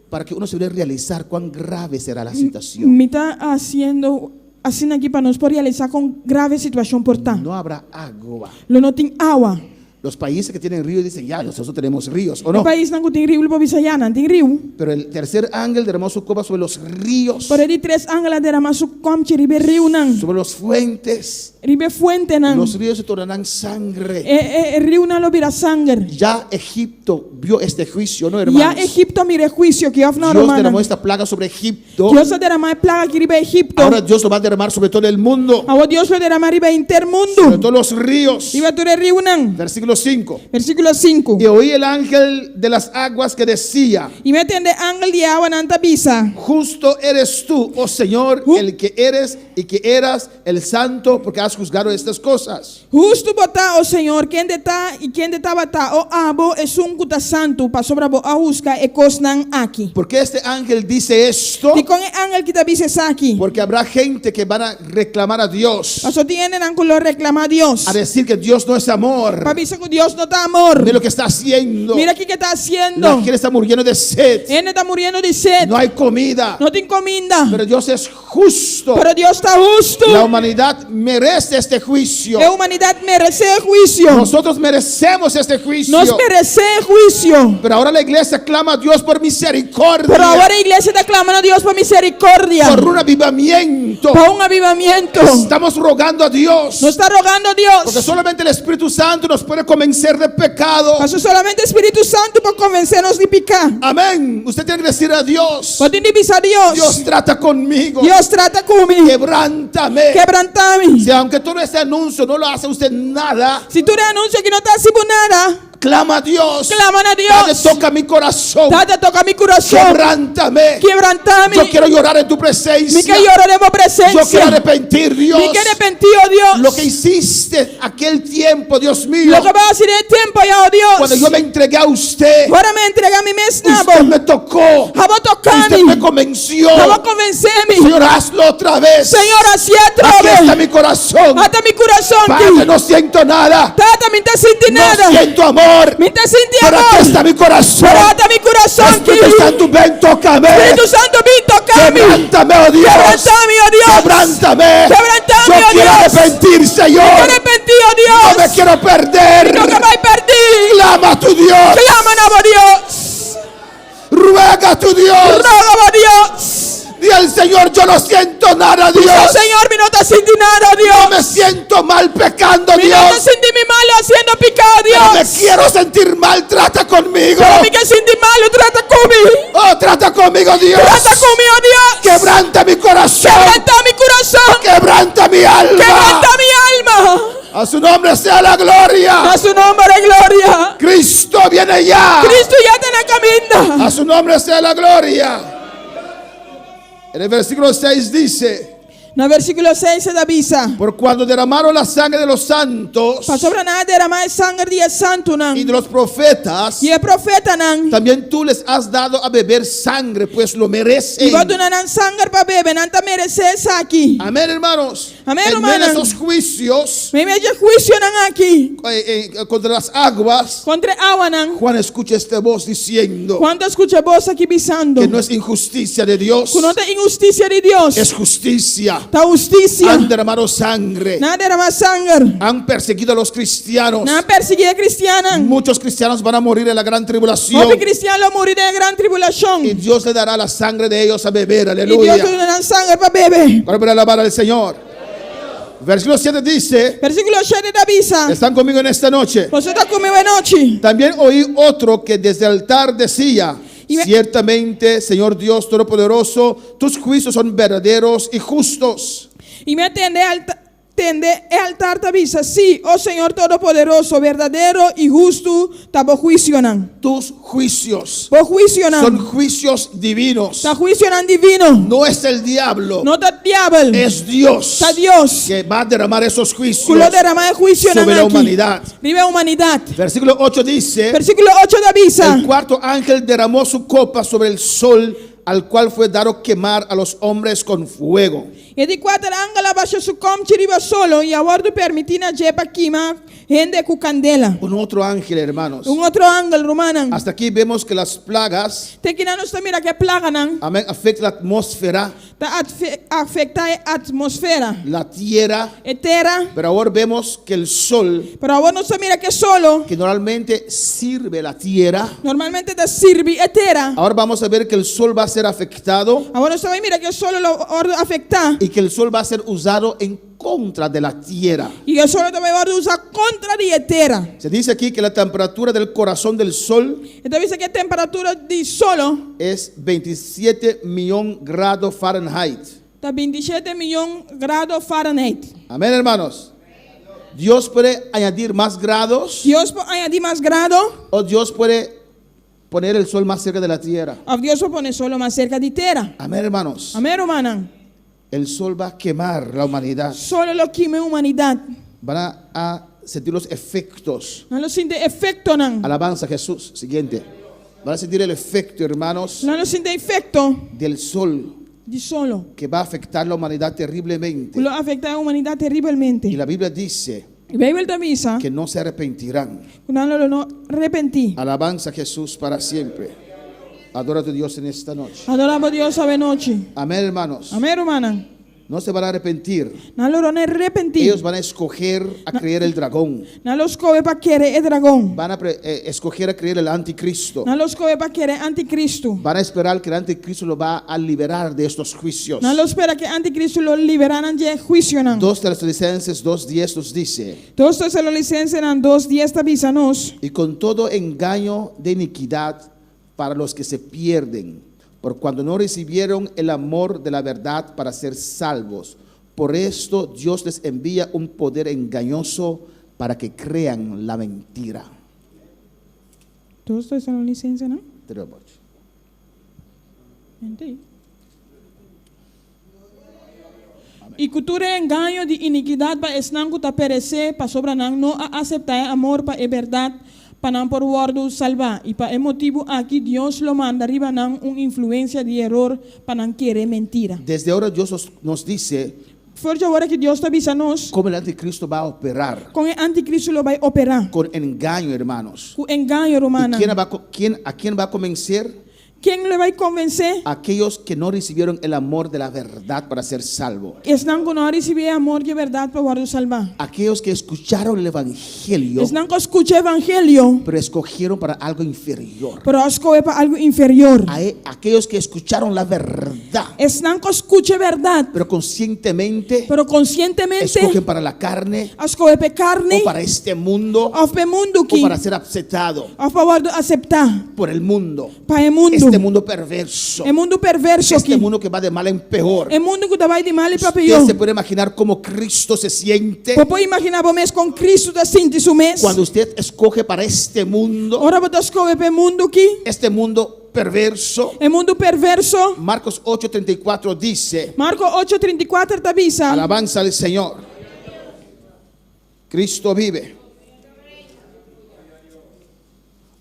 para que uno se vea realizar cuán grave será la situación. Me está haciendo así aquí para nos poder realizar con grave situación por tanto. No habrá agua. Lo no tiene agua. Los países que tienen ríos dicen, ya, nosotros tenemos ríos, ¿o El no? país no tiene río, por Visayana, tiene río. Pero el tercer ángel derramó su copa sobre los ríos, Pero de 3 ángeles de la su comchi, ribe río nan. sobre los fuentes. Ribe fuente nan. Los ríos se tornarán sangre. El río nan lo vira sangre. Ya Egipto vio este juicio, ¿no, Ya hermanos? Egipto mire juicio que of no Dios romana. derramó esta plaga sobre Egipto. Dios lo derrama plaga que ribe Egipto. Ahora Dios lo va a derramar sobre todo el mundo, Ahora Dios lo derrama ribe sobre intermundo. todos los ríos. Ribe tu río nan. Versículo 5. Versículo 5. Y oí el ángel de las aguas que decía, Y me atiende ángel de agua nanta bisa. justo eres tú, oh Señor, el que eres y que eras el santo, porque has juzgado estas cosas. Justo botar, oh Senhor, quem de tá e quem de tá botar, oh abo é sunkuta santo, para sobra bo a busca e cosnan aqui. ¿Por qué este ángel dice esto? E com o ángel que tá bise aqui. Porque habrá gente que van a reclamar a Dios, Paso tienen ángulo reclamar a Dios. a decir que Dios no es amor. Para dizer que Deus não tá amor. Mira lo que está haciendo. Mira aqui que tá haciendo. La gente está muriendo de sed. Ele tá morrendo de sede. No hay comida. Não tem comida. Pero Dios es justo. Pero Deus tá justo. La humanidad merece este juicio. A humanidade merece juízo. Nosotros merecemos este juicio. Nós merece juízo. Pero ahora la iglesia clama a Dios por misericordia, Pero agora a igreja está clamando a Deus por misericórdia. por un avivamiento. Para um avivamento. Estamos rogando a Dios, Nos está rogando a Deus. porque solamente el Espíritu Santo nos puede convencer de pecado. Paso solamente o Espírito Santo para convencernos de picar. Amén. Usted tiene que decir a Dios, Pode divisar Deus. Dios trata conmigo, Deus trata comigo. quebrántame. Quebrantame. Si aunque todo este anuncio no lo hace usted nada, Se tu anuncia que não está haciendo nada, clama a Dios. clama a Padre, Deus. toca mi corazón. Date toca mi coração. Quebrántame. Quebrantame. Yo quiero llorar en tu Me presencia. que lloraremos Yo presencia. quiero arrepentir, Dios. Me que arrepentir, oh Deus. Lo que hiciste aquel tiempo, Dios mío, Lo que va a hacer el tiempo ya, oh cuando Deus. yo me entregué a usted, Agora me entrega a mim mesmo. usted me tocó, Vou tocar usted me me. convenció. Vou convencer-me. Señor, hazlo otra vez. Senhor, assim é Aquí está trove. mi corazón. Ata mi coração Padre, aqui. no siento nada. Tata, me está sentindo No nada. siento amor. Me está sentindo Pero aquí amor. está mi corazón. Pero ata mi coração aqui. Espíritu Santo, ven, tócame. Espírito Santo, vem tocar-me. Quebrántame, oh Dios. Quebrantame, oh Deus. Quebrántame. Quebrantame, Yo oh quiero Deus. arrepentir, Me Señor. arrependi, oh No me Deus. quiero perder. Nunca vai perder. Clama a tu Dios. Clama, oh Deus. Ruega a tu Dios. Roga, oh Deus. Di al Señor, yo no siento nada, Diz ao Dios. Senhor, me não está sentindo nada, oh No me Deus. siento mal pecando, Me não está Dios. sentindo mal haciendo pecado, Pero me Deus. quiero sentir mal. Trata conmigo. Pero me quer sentir mal, trata comigo. Oh, trata conmigo, Dios. Trata comigo, oh Deus. Quebranta mi corazón. Quebranta mi coração. Quebranta mi alma. Quebranta mi alma. A su nombre sea la gloria. A su nombre de gloria. Cristo viene ya. Cristo ya está na caminda. A su nombre sea la gloria. En el versículo 6 dice, No versículo 6 se avisa. Por cuando derramaron la sangre de los santos Pa sobra na derramar sangre de santo nan. y de los profetas, Y el profeta nan. también tú les has dado a beber sangre, pues lo merecen. Y botu nan sangre pa bebe nan ta merece esa aquí. Amén, hermanos. Amén, En medio de hermanos. esos juicios Me medio juicio nan aquí. contra las aguas, Contra agua nan. Juan escucha esta voz diciendo Cuando escucha voz aquí pisando. que no es injusticia de Dios, Que no te injusticia de Dios. es justicia. Ta justicia. Han derramado sangre, Na derramar sangre. han perseguido a los cristianos. Na perseguir cristiana. Muchos cristianos van a morir en la gran tribulación Hoy cristiano morir en gran tribulación. y Dios le dará la sangre de ellos a beber. Y Dios Aleluya. te dará sangre para beber. Para alabar al Señor. Versículo 7 dice, Versículo 7 de avisa. están conmigo en esta noche. Vosotros conmigo de noche. También oí otro que desde el altar decía, Y me- ciertamente, Señor Dios Todopoderoso, tus juicios son verdaderos y justos. Y me atende el altar te avisa. Sí, oh Señor Todopoderoso, verdadero y justo, ta bo juicio nan. Tus juicios Bo juicio son nan. juicios divinos. Ta juicio nan divino. No es el diablo, No ta diablo. es Dios Ta Dios. que va a derramar esos juicios Culo derrama de juicio nan sobre la aquí. humanidad. Vive humanidad. Versículo 8 dice, Versículo 8 de avisa. el cuarto ángel derramó su copa sobre el sol, al cual fue dado quemar a los hombres con fuego. E di quattro angela baixo su com ci riva solo e a bordo permitina jepa kima gente cu candela. Un otro ángel, hermanos. Un otro ángel romanan. Hasta aquí vemos que las plagas, Te kina no sta mira che plaga nan. amén, afectan la atmósfera, Ta affecta a atmosfera. la tierra, E terra. pero ahora vemos que el sol, Però a no sta mira che solo. que normalmente sirve la tierra, Normalmente te sirvi e terra. ahora vamos a ver que el sol va a ser afectado A no sta mira che solo lo affecta. y que el sol va a ser usado en contra de la tierra. E che solo doveva usare contra di terra. Se dice aquí que la temperatura del corazón del sol E te dice che temperatura di solo es 27 millones grados Fahrenheit. da 27 milioni grado Fahrenheit. Amén, hermanos. Dios puede añadir más grados Dios può añadir más grado. o Dios puede poner el sol más cerca de la tierra. O Dios lo pone solo más cerca di terra. Amén, hermanos. Amén, hermana. El sol va a quemar la humanidad. Solo lo quime humanidad. Van a sentir los efectos. No lo siente efecto, nan. Alabanza a Jesús. Siguiente. Van a sentir el efecto, hermanos, No lo siente efecto del sol di solo. que va a afectar la humanidad terriblemente. Lo afecta a humanidad terribilmente. Y la Biblia dice La Bibbia ti avvisa que no se arrepentirán. non lo repentì. Alabanza a Jesús para siempre. Adora a tu Dios en esta noche. Adoravo Dio ave noci. Amén, hermanos. Amén, romana. No se van a arrepentir. Non loro ne repentì. Ellos van a escoger a creer el dragón. Non lo scove pacchiere e dragon. Van a escoger a creer el anticristo. Non lo scove pacchiere anticristo. Van a esperar que el anticristo lo va a liberar de estos juicios. Non lo spera che anticristo lo liberano di juicio. 2 Tesalonicenses 2:10 nos dice: Dos Tesalonicenses 2:10 ti avvisanos. y con todo engaño de iniquidad para los que se pierden, por cuando no recibieron el amor de la verdad para ser salvos. Por esto Dios les envía un poder engañoso para que crean la mentira. Dos Tesalonicenses, no? Tenemos. Entendi. E cultura engaño de iniquidad para esnango ta perecer, para sobranang no a aceptar amor para a verdade, para não por word salvar. E para o motivo aqui Deus lo manda arriba não influência de error para não querer mentira. Desde ahora Dios nos dice Forte agora que Deus está avisando-nos cómo el anticristo va a operar com o anticristo lo vai operar. con engaño, hermanos. Com engaño ¿Y romana. a quién va a convencer? Quem le vai convencer? Aquellos que no recibieron el amor de la verdad para ser salvo. Esnango não receber amor de verdade para word salvar. Aquellos que escucharon el evangelio, Esnango escuta o evangelho, pero escogieron para algo inferior. pero escolhe para algo inferior. Aquellos que escucharon la verdad, Esnango escuta a verdade, pero conscientemente pero conscientemente escogen para la carne escolhe para carne o para este mundo ou para mundo o que para ser aceptado ou para word aceitar por el mundo. para o mundo. Este mundo perverso. É mundo perverso Este aqui. mundo que va de mal en peor. É mundo que vai de mal para Usted pior. se puede imaginar cómo Cristo se siente Você pode imaginar o mês com Cristo da sente o mês. cuando usted escoge para este mundo. Ora você escolhe para mundo que Este mundo perverso. El mundo perverso. Marcos 8:34 dice, Marcos 8:34 te avisa. alabanza al Señor. Cristo vive.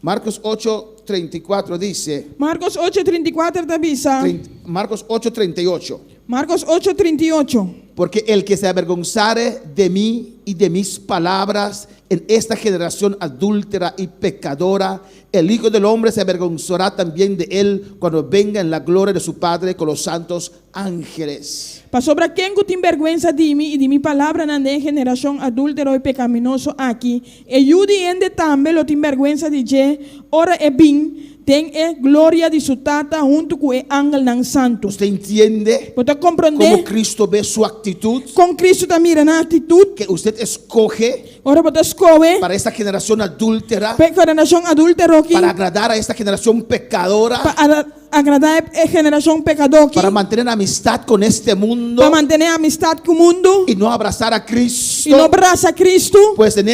Marcos 8:34 dice, Marcos 8:34 te avisa. Marcos 8:38. Marcos 8:38. Porque el que se avergonzare de mí y de mis palabras en esta generación adúltera y pecadora, el Hijo del Hombre se avergonzará también de él cuando venga en la gloria de su Padre con los santos ángeles. Para sobre quien que tem vergüenza de mí y de mi palabra na generación adúltero y pecaminoso aquí, e yudi ende también lo tem vergüenza de je, ora e bin, ten gloria de su tata junto con el ángel nan santo. ¿Usted entiende ¿Usted cómo comprende? Cristo ve su actitud? Con Cristo también mira na actitud. Que usted escoge Ora você escolhe para esta generación adúltera, generación adúltero aquí, para agradar a esta generación pecadora, para agradar a generación pecador aquí, para mantener amistad con este mundo para mantener amistad con el mundo y no abrazar a y no Cristo. abraza a Cristo. Pues en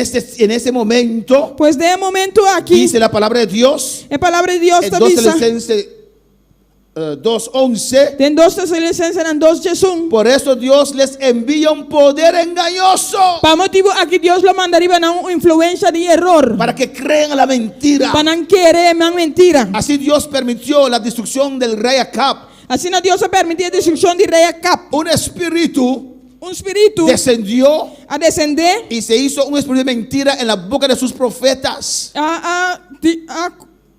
ese momento Pues de momento aquí, dice la palabra de Dios la palabra de Dios en te 2 avisa. Tesalonicenses 2:11. En 2 Tesalonicenses en 2 Jesús. Por eso Dios les envía un poder engañoso Para motivo aquí Dios lo mandaría a una influencia de error. para que crean a la mentira. Para no querer más mentira. Así Dios permitió la destrucción del rey Acab. Así no Dios ha permitido la destrucción de rey Acab. Un espíritu Un espíritu descendió a descender y se hizo un espíritu de mentira en la boca de sus profetas. a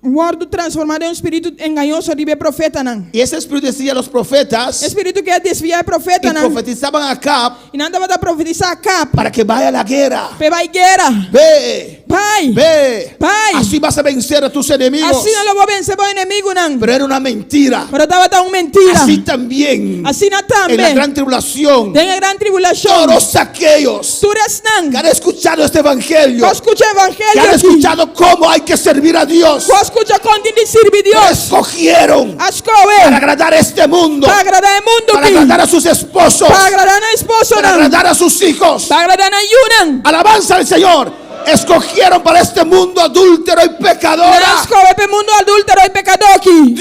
guardo transformado en un espíritu engañoso de profeta. Y ese espíritu decía a los profetas Espíritu que desvía el y profeta. profetizaban a Acab Y nada va a profetizar Acab. para que vaya a la guerra. Pe vai guerra. Ve, Pai. ve. Pai. Así vas a vencer a tus enemigos. Así no lo va a vencer por enemigo. Pero era una mentira. Pero estaba tan mentira. Así también Así no en la también. gran tribulación En la gran tribulación. todos aquellos Tú eres que han escuchado este evangelio, Tú escucha el que evangelio han aquí. escuchado cómo hay que servir a Dios, Tú escucha con sirve Dios. escogieron para Escoge. agradar a este mundo, Para agradar al mundo para aquí. agradar a sus esposos, Para agradar al esposo. para agradar a sus hijos. Para agradar a Yunan. Alabanza al Señor. Escogieron para este mundo adúltero y pecadora. Escoge el mundo adúltero y pecador aquí.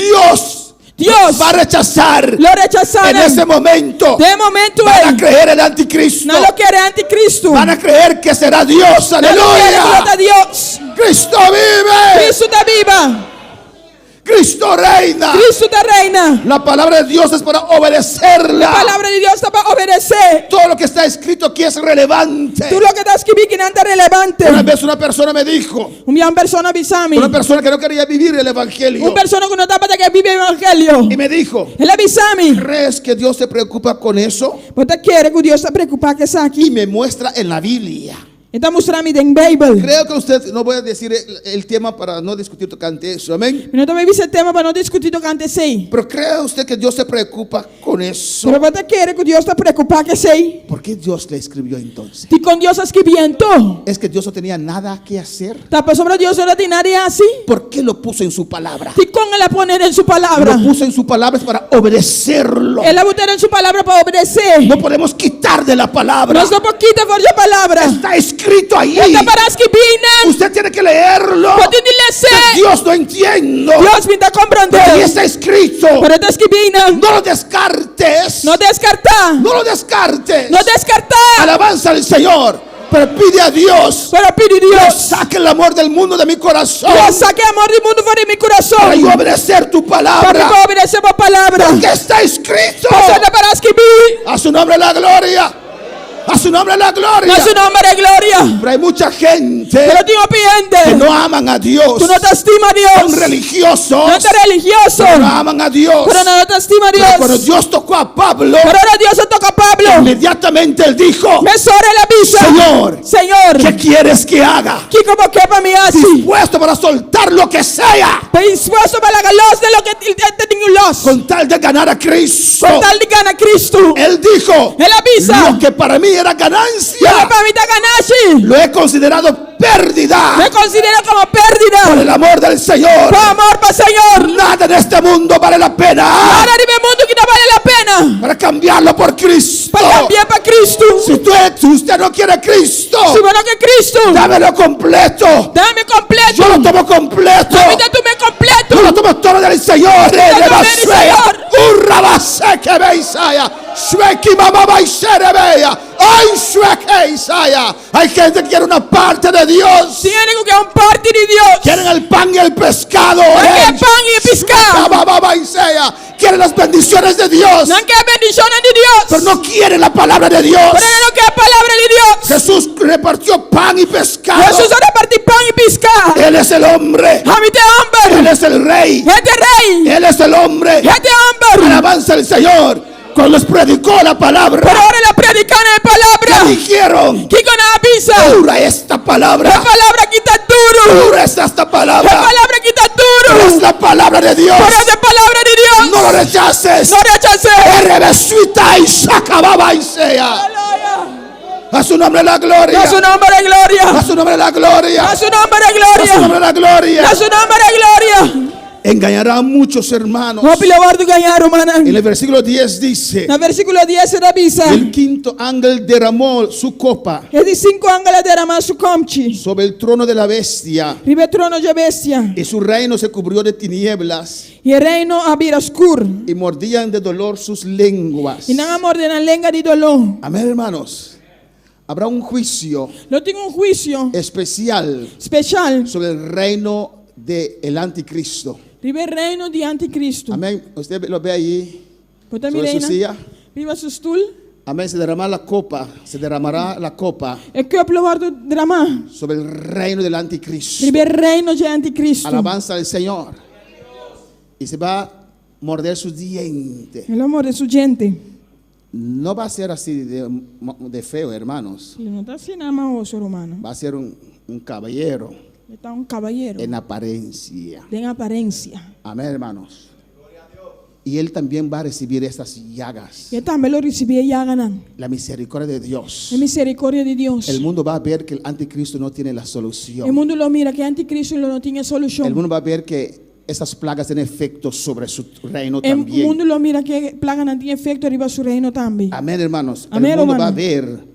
Dios va a rechazar Lo rechazaron. en ese momento. De momento Van a él creer el anticristo. no lo quiere anticristo. Van a creer que será Dios. No lo quiere Aleluya. Dios. Cristo vive. Cristo está viva. Cristo reina. Cristo está reina. La palabra de Dios es para obedecerla. La palabra de Dios está para obedecer. Todo lo que está escrito aquí es relevante. Tú lo que estás escribiendo no es relevante. Una vez una persona me dijo, Una persona avisame. una persona que no quería vivir el evangelio, Una persona que no está para que vive el evangelio. y me dijo, Él avisame. ¿crees que Dios se preocupa con eso? ¿Usted quiere que Dios se preocupe que está Y aquí? me muestra en la Biblia. Está mostrando en la Biblia. Creo que usted, no voy a decir el tema para no discutir tocante eso, amén. No te voy a decir el tema para no discutir tocante sí. Pero ¿cree usted que Dios se preocupa con eso? Pero usted quiere que Dios se preocupe que sí. ¿Por qué Dios le escribió entonces? Y con Dios escribiendo. ¿Es que Dios no tenía nada que hacer? Está por sobre Dios no tiene nadie así. ¿Por qué lo puso en su palabra? Y con él a poner en su palabra. Lo puso en su palabra es para obedecerlo. Él a poner en su palabra para obedecer. No podemos quitar de la palabra. No se puede quitar por su palabra. Está escrito ahí. Está para escribir. Usted tiene que leerlo. Puede leer. Dios no entiendo. Dios me está comprender. Ahí está escrito. Pero está escribiendo. No lo descartes. No descarta. No lo descartes. No descarta. Alabanza al Señor. Pero pide a Dios. Pero pide Dios. Saque el amor del mundo de mi corazón. Dios saque amor del mundo fuera de mi corazón. Para yo obedecer tu Para palabra. que obedecer por palabra. Porque está escrito. Pasando para escribir. A su nombre la gloria. A su nombre la gloria. A su nombre de gloria. Pero hay mucha gente Pero tú no que piendes. no aman a Dios. Tú no te estimas a Son Dios. religiosos. No eres religioso. Pero no aman a Dios. Pero no te estimas a Pero cuando Dios. Dios tocó a Pablo, Pero ahora Dios se toca a Pablo. inmediatamente él dijo, Me sobre la visa. Señor, Señor. ¿qué quieres que haga? ¿Qué como que para mí así? Dispuesto para soltar lo que sea, Dispuesto para la los de lo que te tengo los. con tal de ganar a Cristo. Con tal de ganar Cristo. Él dijo, Él avisa. lo que para mí era Lo ganancia, que para mí te ganaste. lo he considerado pérdida Me considero como por pérdida. el amor del Señor. Por amor para Señor. Nada en este mundo vale la pena Ahora dime mundo que no vale la pena. para cambiarlo por Cristo. Para cambiar para Cristo. Si usted no quiere Cristo, Si bueno que Cristo. dámelo completo. Dame completo. Yo lo tomo completo. Dame tú me completo. Yo lo tomo todo del Señor. Ore de basea. Señor. Urra baseke beisaya. Shweki mama baisere beya. Ay, shweke isaya. Hay gente que quiere una parte de Dios. Tiene que un parte de Dios. Quieren el pan y el pescado. Quieren pan y el pescado. Mama baisea. Quieren las bendiciones de Dios. No quieren bendiciones de Dios. Pero no quieren la palabra de Dios. Pero no quieren palabra de Dios. Jesús repartió pan y pescado. Jesús repartió pan y pescado. Él es el hombre. Hamite hombre. Él es el rey. Este rey. Él es el hombre. Este hombre. Alabanza al Señor. Cuando les predicó la palabra, Pero ahora la predican en palabra. ¿qué dijeron? ¿Qué con la avisa? Dura esta palabra. La palabra quita duro. Dura es esta La palabra. palabra quita Pero duro. es la palabra de Dios. Pero es la palabra de Dios. No lo rechaces. No rechaces. Rebesuita y sacababa y sea. A su nombre la gloria. A su nombre de A gloria. su nombre la gloria. A su nombre de A su gloria. nombre la gloria. A su nombre de gloria. Engañará a muchos hermanos. Vamos a hablar de ganar, hermana. En el versículo 10 dice: En el versículo 10 se avisa. el quinto ángel derramó su copa E di 5 ángeles derramaron su comchi. sobre el trono de la bestia, Ribe trono de bestia. y su reino se cubrió de tinieblas, Y el reino abira oscuro. y mordían de dolor sus lenguas. Y no amor de la lengua de dolor. Amén, hermanos. Habrá un juicio Lo tengo un juicio especial especial. sobre el reino del anticristo. Ribe el reino de anticristo. Amén. Usted lo ve ahí Pota mi sobre su reina. silla. Viva su stoel. Amén. Se derramará la copa E che guardo drama. sobre el reino del anticristo. Ribe el reino de anticristo. Alabanza al Señor. Y se va a morder sus dientes. El amor de su gente. No va a ser así de feo, hermanos. Ele não está assim na mão, ser humano. Va a ser un caballero Ele está um caballero. en apariencia. Tem aparência. Amén, hermanos. Y él también va a recibir estas llagas. E também lo recebia e ganam. La misericordia de Dios. A misericórdia de Deus. El mundo va a ver que el anticristo no tiene la O solución. mundo lo mira que anticristo não tinha solução. El mundo va a ver que esas plagas tienen efecto sobre su reino O también. mundo lo mira que plaga não tinha efeito arriba su reino também. Amén, hermanos. Amén, El mundo hermano. va a ver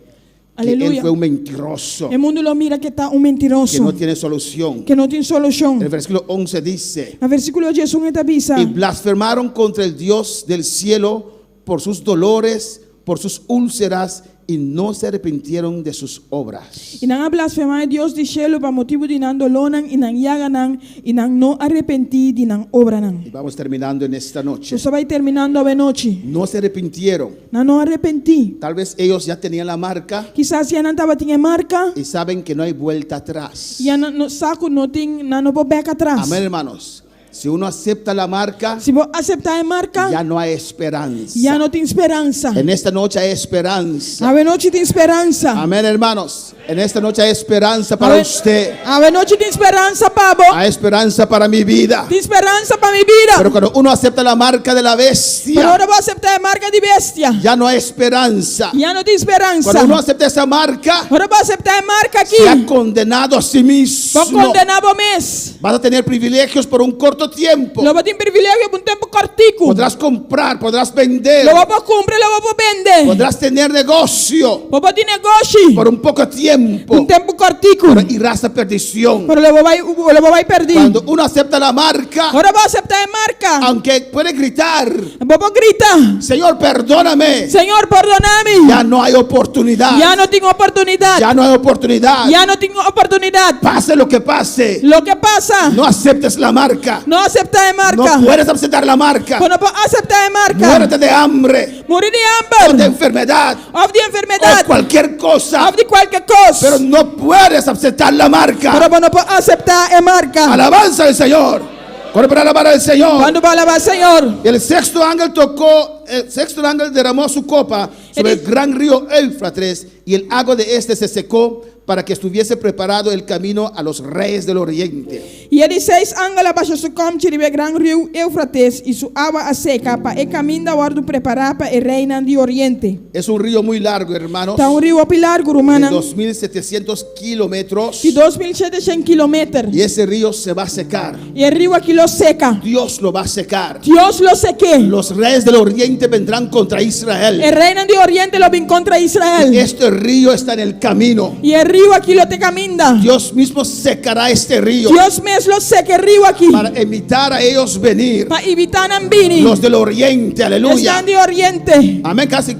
que Aleluya. él fue un mentiroso, O mundo lo mira que está um que mentiroso. no tiene solución. Que não tem solução. El versículo 11 dice: No versículo 10 te avisa. y blasfemaron contra el Dios del cielo por sus dolores, por sus úlceras, y no se arrepintieron de sus obras. E não blasfemar a Deus de cielo para motivo de não dolonan e não yaganam e não arrepentir de não obra não. Y vamos terminando en esta noche. Você vai terminando a noite. No se arrepintieron. Não arrepentir. Tal vez ellos ya tenían la marca Quizás já não estava tinha marca. y saben que no hay vuelta atrás. Já no saco não tem não vou back atrás. Amén, hermanos. Si uno acepta la marca, Se vou aceitar a marca, ya no hay esperanza. já não tem esperança. En esta noche hay esperanza. A noite tem esperança. Amén, hermanos. En esta noche hay esperanza para usted. A noite tem esperança, Pablo. Hay esperanza para mi vida. Tem esperança para minha vida. Pero cuando uno acepta la marca de la Pero bestia, agora vou aceitar a marca de bestia. ya no hay esperanza. Já não tem esperança. Cuando uno acepta esa marca, Agora vou aceitar a marca aqui. se ha condenado a sí mismo. Vou condenar o mês. Vas a tener privilegios por un corto tiempo. Lo vou ter privilégio por um tempo cortico. Podrás comprar, podrás vender, Lo vou comprar, lo vou vender. podrás tener negocio Vou ter negócio por un poco tiempo, por um tempo cortico. pero irás a perdición. Pero lo vou perder. Cuando uno acepta la marca, Agora vou aceitar a marca. aunque puede gritar, Vou gritar. Señor, perdóname, Senhor, perdona-me. ya no hay oportunidad. Já não tenho oportunidade. Ya no hay oportunidad. Já não tenho oportunidade. Pase lo que pase, Lo que passa, no aceptes la marca. não aceitar a marca. No puedes aceptar la marca. Quando vou aceitar a marca, Muérete de hambre, morir de o de hambre, enfermedad, ou de o enfermidade, cualquier cosa, ou de qualquer coisa. pero no puedes aceptar la marca. Pero não vou aceitar a marca. Alabanza al Señor. Corre para alabar al Señor. Quando vou alabar o Senhor. El sexto ángel derramó su copa sobre el gran río Éufrates, y el agua de este se secó para que estuviese preparado el camino a los reyes del oriente. E ele 6 ângulos abaixo su comte de gran rio Eufrates e su água a seca para o caminho da ordem preparar para o reino de oriente. Es un río muy largo, hermanos, Está um rio largo, de romana, 2.700 kilómetros, de 2.700 km. y ese río se va a secar. E o rio aqui lo seca. Dios lo va a secar. Deus lo seque. Los reyes del oriente vendrán contra O Israel. reino de oriente lo vem contra Israel. Este río está en el camino. E o rio aqui lo te caminda. Dios mismo secará este río Dios mesmo seca rio aqui. para evitar a ellos venir. Para evitar nambini. Los del oriente, aleluya. Están de oriente. Amén, casi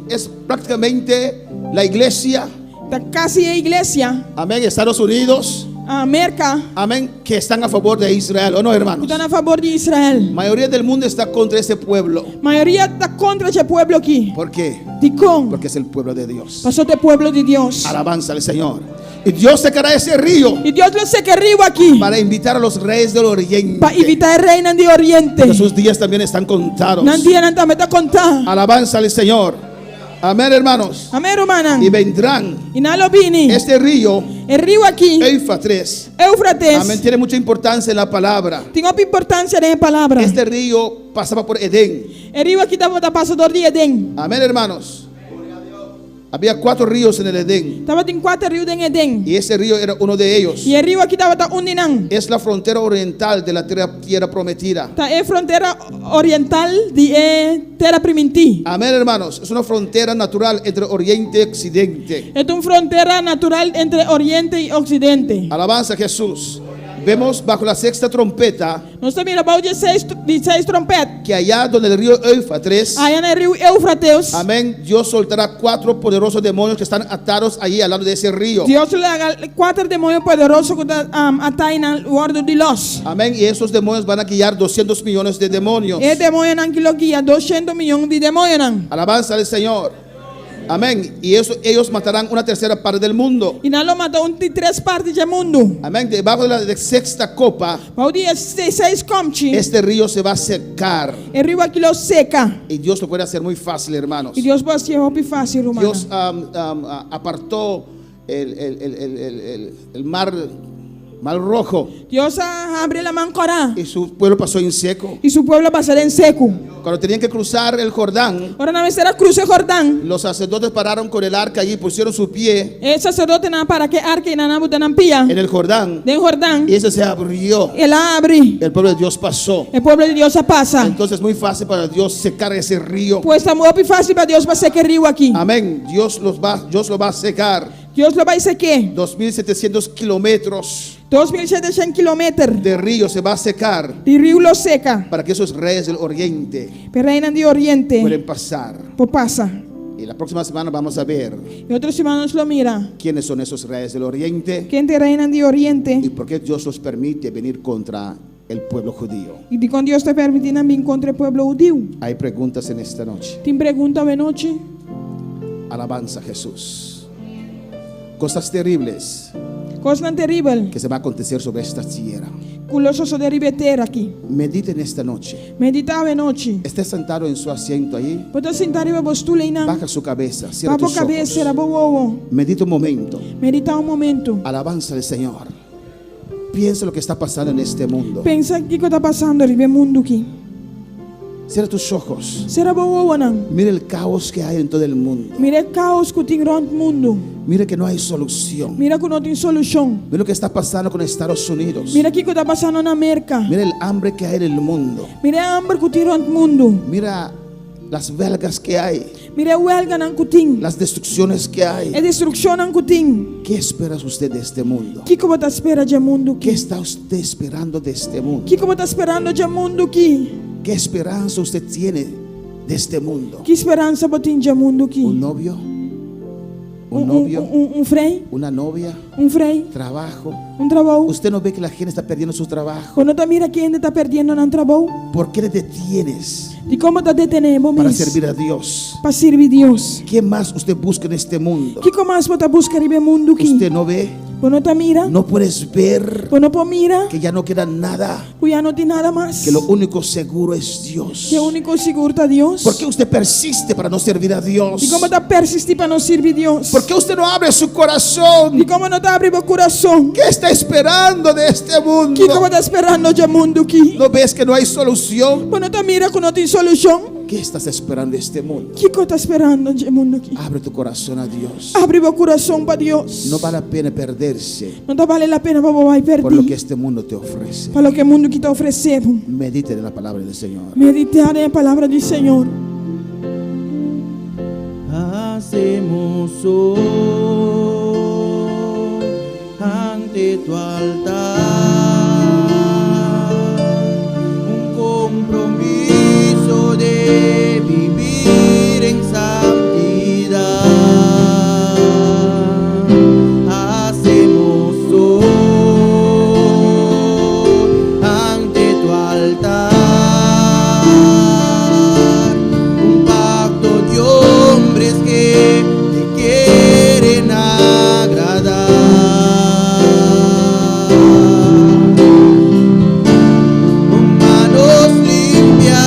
es prácticamente la iglesia, Está casi a iglesia. amén, Estados Unidos, América. amén, que están a favor de Israel, ¿o no, hermanos? Están a favor de Israel. La mayoría del mundo está contra ese pueblo. Maioria está contra esse pueblo aqui. ¿Por qué? De como? Porque es el pueblo de Dios. Passou de pueblo de Deus. Alabanza al Señor. Y Dios secará ese río E Deus lo seca rio aqui. para invitar a los reyes del oriente. Para evitar reina de oriente. Que sus días también están contados. Não dia não também está contar. Alabanza al Señor. Amén, hermanos. Amém, romana. Y vendrán E não lo vini. este río, O rio aqui. Éufrates. Eufrates. Amén, tiene mucha importancia en la palabra. Tem uma importância nessa palavra. Este río pasaba por Edén. O rio aqui estava passador de Edém. Amén, hermanos. Había 4 ríos en el Edén. Estava em 4 rios em Edém. Y ese río era uno de ellos. E o rio aqui estava uninando. Es la frontera oriental de la tierra prometida. Tá é fronteira oriental de terra primitiva. Amén, hermanos. Es una frontera natural entre Oriente y Occidente. É uma fronteira natural entre Oriente e Ocidente. Alabanza a Jesús. Vemos bajo la 6ª trompeta Nós estamos mirando de seis trompetas. que allá donde el río Éufrates, Aí no rio Eufrates, amén, Dios soltará 4 poderosos demonios que están atados allí al lado de ese río. Deus le haga 4 demônios poderosos que atai na guarda de los. Amén. Y esos demonios van a guiar 200 millones de demonios. E demônio não que lo guia 200 milhões de demônios não. Alabanza al Señor. Amén. Y ellos matarán una tercera parte del mundo. E não lo matou de 3 partes do mundo. Amén. Debajo de la 6ª copa, Para o dia 6 comte, este río se va a secar. o rio aqui lo seca. Y Dios lo puede hacer muy fácil, hermanos. E Deus pode ser muito fácil, romana. Dios apartó el mar rojo Deus abre a mancorá. y su pueblo pasó en seco. E seu povo passará em seco. Cuando tenían que cruzar el Jordán, Ora na terceira cruz de Jordão. los sacerdotes pararon con el arca allí, pusieron su pie E sacerdote não para que arque na nabuta na pia. en el Jordán De Jordão. y ese se abrió. Ela abre. El pueblo de Dios pasó. O povo de Deus passa. Entonces es muy fácil para Dios secar ese río. Pues está muito fácil para Deus para secar rio aqui. Amén. Dios lo va a secar. Deus lo vai secar. 2.700 kilómetros 2.700 quilômetros de río se va a secar de rio lo seca. para que esos reyes del oriente Pero reina de Oriente pueden pasar. por passa. Y la próxima semana vamos a ver E outros irmãos lo mira. quiénes son esos reyes del oriente Quem te reina de y Oriente por qué Dios los permite venir contra el pueblo judío. e de quando Deus te permite vir contra o povo judeu. Hay preguntas en esta noche. Tem pergunta de noite? Alabanza a Jesús. Cosas terribles Coisa terrível. que se va a acontecer sobre esta tierra. Culoso de ribeteira aqui. Medite en esta noche. Meditar de noite. Esté sentado en su asiento allí. Pode sentar e postula e não. Baja su cabeza. Cierra Papo tus cabeça, era ojos. bobo. Medita un momento. Meditar momento. Alabanza al Señor. Piensa lo que está pasando en este mundo. Pensa o que está passando no mundo aqui. Cierra tus ojos. Será bobo não? Mira el caos que hay en todo el mundo. Mira o caos que tem no mundo. Mira que no hay solución. Mira que não tem solução. Mira lo que está pasando con Estados Unidos. Mira o que está passando na América. Mira el hambre que hay en el mundo. Mira a hambre que tem no mundo. Mira las huelgas que hay. Mira a huelga que tem. Las destrucciones que hay. A destruição que tem. ¿Qué espera usted de este mundo? O que você espera de mundo ¿Qué aqui? está usted esperando de este mundo? O que você está esperando de mundo aqui? ¿Qué esperanza usted tiene de este mundo? Que esperança você tem de mundo aqui? ¿Un novio? ¿Un novio? Frei? ¿Una novia? Frei? ¿Trabajo? Trabalho? ¿Usted no ve que la gente está perdiendo su trabajo? Quando tu mira que ainda está perdendo no trabalho, ¿Por qué le detienes de como está detendo para mesmo servir a Dios? para servir Deus. ¿Qué más usted busca en este mundo? Que mais você busca no mundo aqui? ¿Usted no ve? Quando tu mira, ¿No puedes ver quando tu mira, que ya no queda nada? que já não tem nada mais. Que lo único seguro es Dios. Que o único seguro está Deus. ¿Por qué usted persiste para no servir a Dios? E como está persistir para não servir Deus? ¿Por qué usted no abre su corazón? E como não está abrindo o coração? ¿Qué está esperando de este mundo? Que como está esperando de mundo aqui? ¿No ves que no hay solución? Quando tu mira que não tem solução, ¿Qué estás esperando de este mundo? que está esperando de mundo aqui? Abre tu corazón a Dios. Abre o coração para Deus. No vale la pena perderse Não tá vale a pena para você por lo que perder. este mundo te ofrece. Para o que o mundo que está oferecendo. Medite en la palabra del Señor. Meditar na palavra do Senhor. Hacemos hoy ante tu altar, un compromiso de vivir en santidad. Hacemos hoy ante tu altar un pacto de hombres que te quieren agradar. Con manos limpias,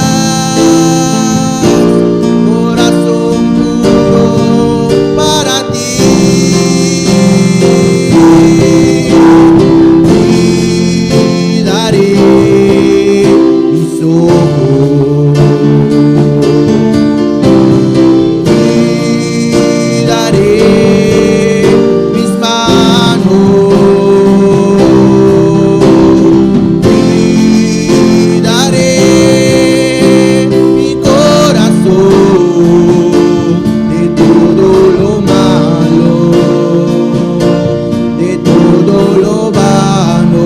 corazón puro para ti. Y daré mis ojos, y daré mis manos, y daré mi corazón de todo lo malo, de todo lo vano.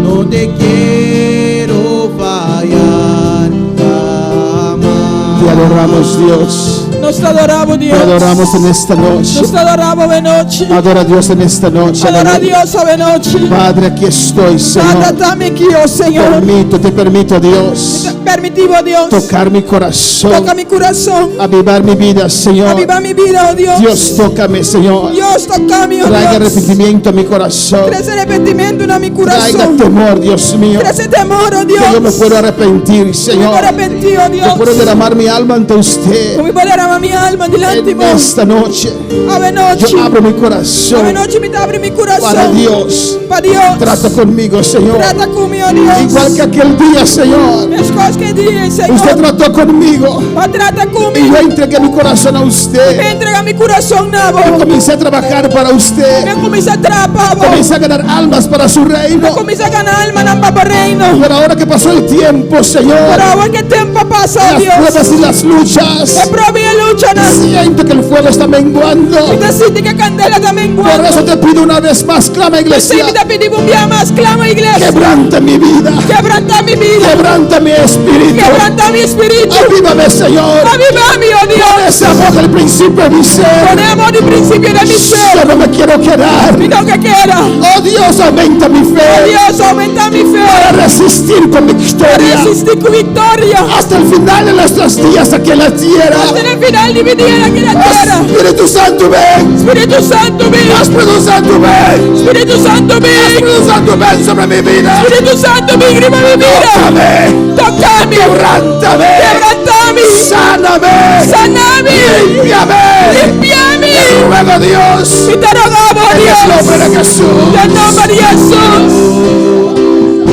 No te quiero fallar jamás. Te adoramos, Dios. Nós te adoramos, Te Deus. adoramos en esta noche. Nós te adoramos a noite. Adora a Dios en esta noche. Adora a aleluya. Deus a noite. Padre, aquí estoy, Nada Señor. dá-me aqui, ó Senhor. Te permito, Dios, Permitivo, ó Deus. tocar mi corazón, Toca mi coração. avivar mi vida, Señor. Avivar mi vida, ó Deus. Dios, tócame, Señor. Deus, toca-me, ó Traiga Deus. arrepentimiento a mi corazón. Traz arrependimento na mi Traiga coração. temor, Dios mío. Traz temor, ó Que yo me Deus. puedo arrepentir, Eu me Señor. arrependi, ó Yo puedo Deus. derramar mi alma ante usted. Como poder amar minha alma delante de En vos. esta noche Ave noite. yo abro mi Ave corazón noite me abre mi para coração. Dios. Para Deus. Trata conmigo, Señor. Trata comigo, ó Deus. Igual que aquel día, Señor. As coisas que diz, Usted Senhor. trató conmigo Trata y comigo. yo entregué mi corazón a Me usted. entrega mi coração na Y voz. comencé a trabajar para usted. Eu comecei a trabalhar, vos. Comencé a ganar almas para su reino. Eu comecei a ganhar alma na Papa Reino. Pero ahora que pasó el tiempo, Señor, Pero agora que tempo passou, las Deus. pruebas y las É luchas, prova e luta, né? siento que el fuego está menguando. Então sinto que a candela tá Por menguando. eso te pido una vez más, clama, iglesia, Sempre tá pedindo dia mais, clama, igreja. quebranta mi vida, Quebranta minha vida. quebranta mi espíritu. Quebranta meu espírito. Avívame, Señor, Aviva-me, ó con Deus. ese amor del principio de mi Com ser. o amor de princípio da missão. Yo no me quiero quedar. Então que queira. Oh Dios, aumenta mi fe Deus, aumenta minha para fé. resistir con victoria Resistir com vitória. hasta el final de nuestros días aquí en la tierra. Até no final de vida aqui na terra. Espíritu Santo, ven. Espírito Santo, vem. Espíritu Santo, ven. Espírito Santo, vem. Espíritu Santo, ven sobre mi vida. Espírito Santo, vem, grima minha vida. Tócame, Toca-me. quebrántame, Quebranta-me. sáname, Sana-me. límpiame. Limpiame. Te ruego, Dios, Me te rogamos, en el nombre de Deus. Jesús. En nombre de Jesús.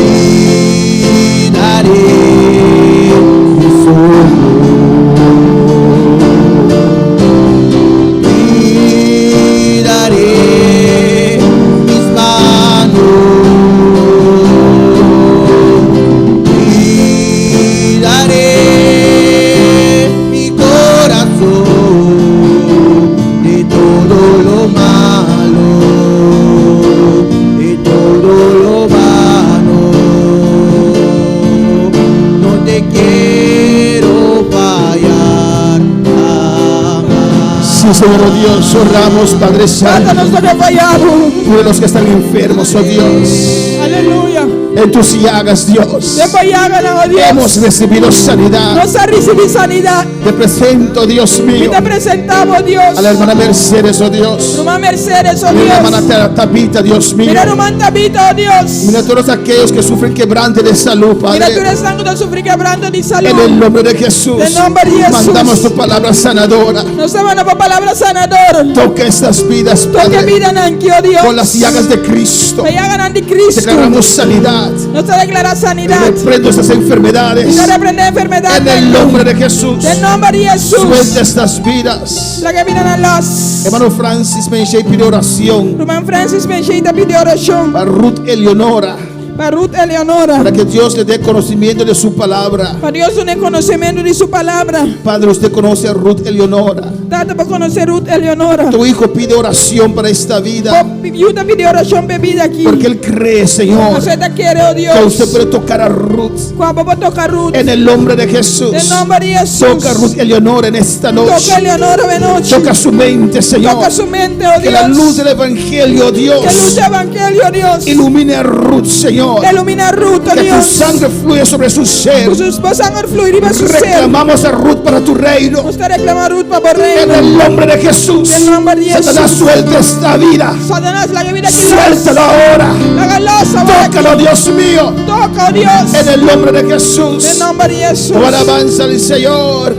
Y daré mis ojos, y daré mis manos, y daré mi corazón de todo lo malo, de todo lo vano. No te quiero fallar jamás. Sí, Señor, oh Dios, oramos, Padre Santo, Trata-nos do fallado. por los que están enfermos, oh Dios. Aleluia. En tus llagas, Dios, Depois ó Deus. hemos recibido sanidad. Nós recebemos sanidade. Te presento, Dios E mío, te apresentamos, Deus. a la hermana Mercedes, oh Dios. Numa Mercedes, ó Mira, hermana Deus. Tabita, Dios mío. Mira numa Tabita, ó Deus. Mira a todos aquellos que sufren quebrante de salud, Mira tu Padre. sangue do sofrer quebrando de En el saúde. nombre de Jesús, En nombre de Jesús. mandamos tu palabra sanadora. Nós estamos na palavra sanadora. Toca estas vidas, Toque Padre, vida nanki, ó Deus. con las llagas de Cristo. Me llagan de Cristo. Declaramos sanidad. Nós te declara sanidade. Reprendo estas enfermedades. Nós repreende a enfermidade. En el nombre de Jesús, En nombre de Jesús. suelta estas vidas. La que viene a nós. Hermano Francis Menchey pide oración Irmão Francis Bencheita pediu oração para Ruth Eleonora. Para Ruth Eleonora. Para que Dios le dé conocimiento de su palabra. Para Dios un conocimiento de su palabra. Padre, usted conoce a Ruth Eleonora. Tata para conocer Ruth Eleonora. Tu hijo pide oración para esta vida. Ayuda pide oración bebida aquí. Porque él cree, Señor, Usted te quiere, oh Dios. que usted puede tocar a Ruth. Cuando papá toca Ruth. En el nombre de Jesús. En nombre de Jesús. Toca a Ruth Eleonora en esta noche. Toca Eleonora de noche. Toca su mente, Señor. Toca su mente, oh Dios. Que la luz del Evangelio, oh Dios, Que luz del Evangelio, oh Dios. ilumine a Ruth, Señor. Ilumina a Ruth, oh Que tu Dios. sangre fluya sobre su ser. Que su sangre fluirá sobre su ser. Reclamamos a Ruth para tu reino. Usted reclama a Ruth para el En reino. el nombre de Jesús. En el nombre de Jesús. Satanás, suelta esta vida. Satanás, la vida aquí. Suéltalo ahora. Tócalo, Dios mío. Toca, oh Dios. En el nombre de Jesús. En el nombre de Jesús. Tu alabanza al Señor.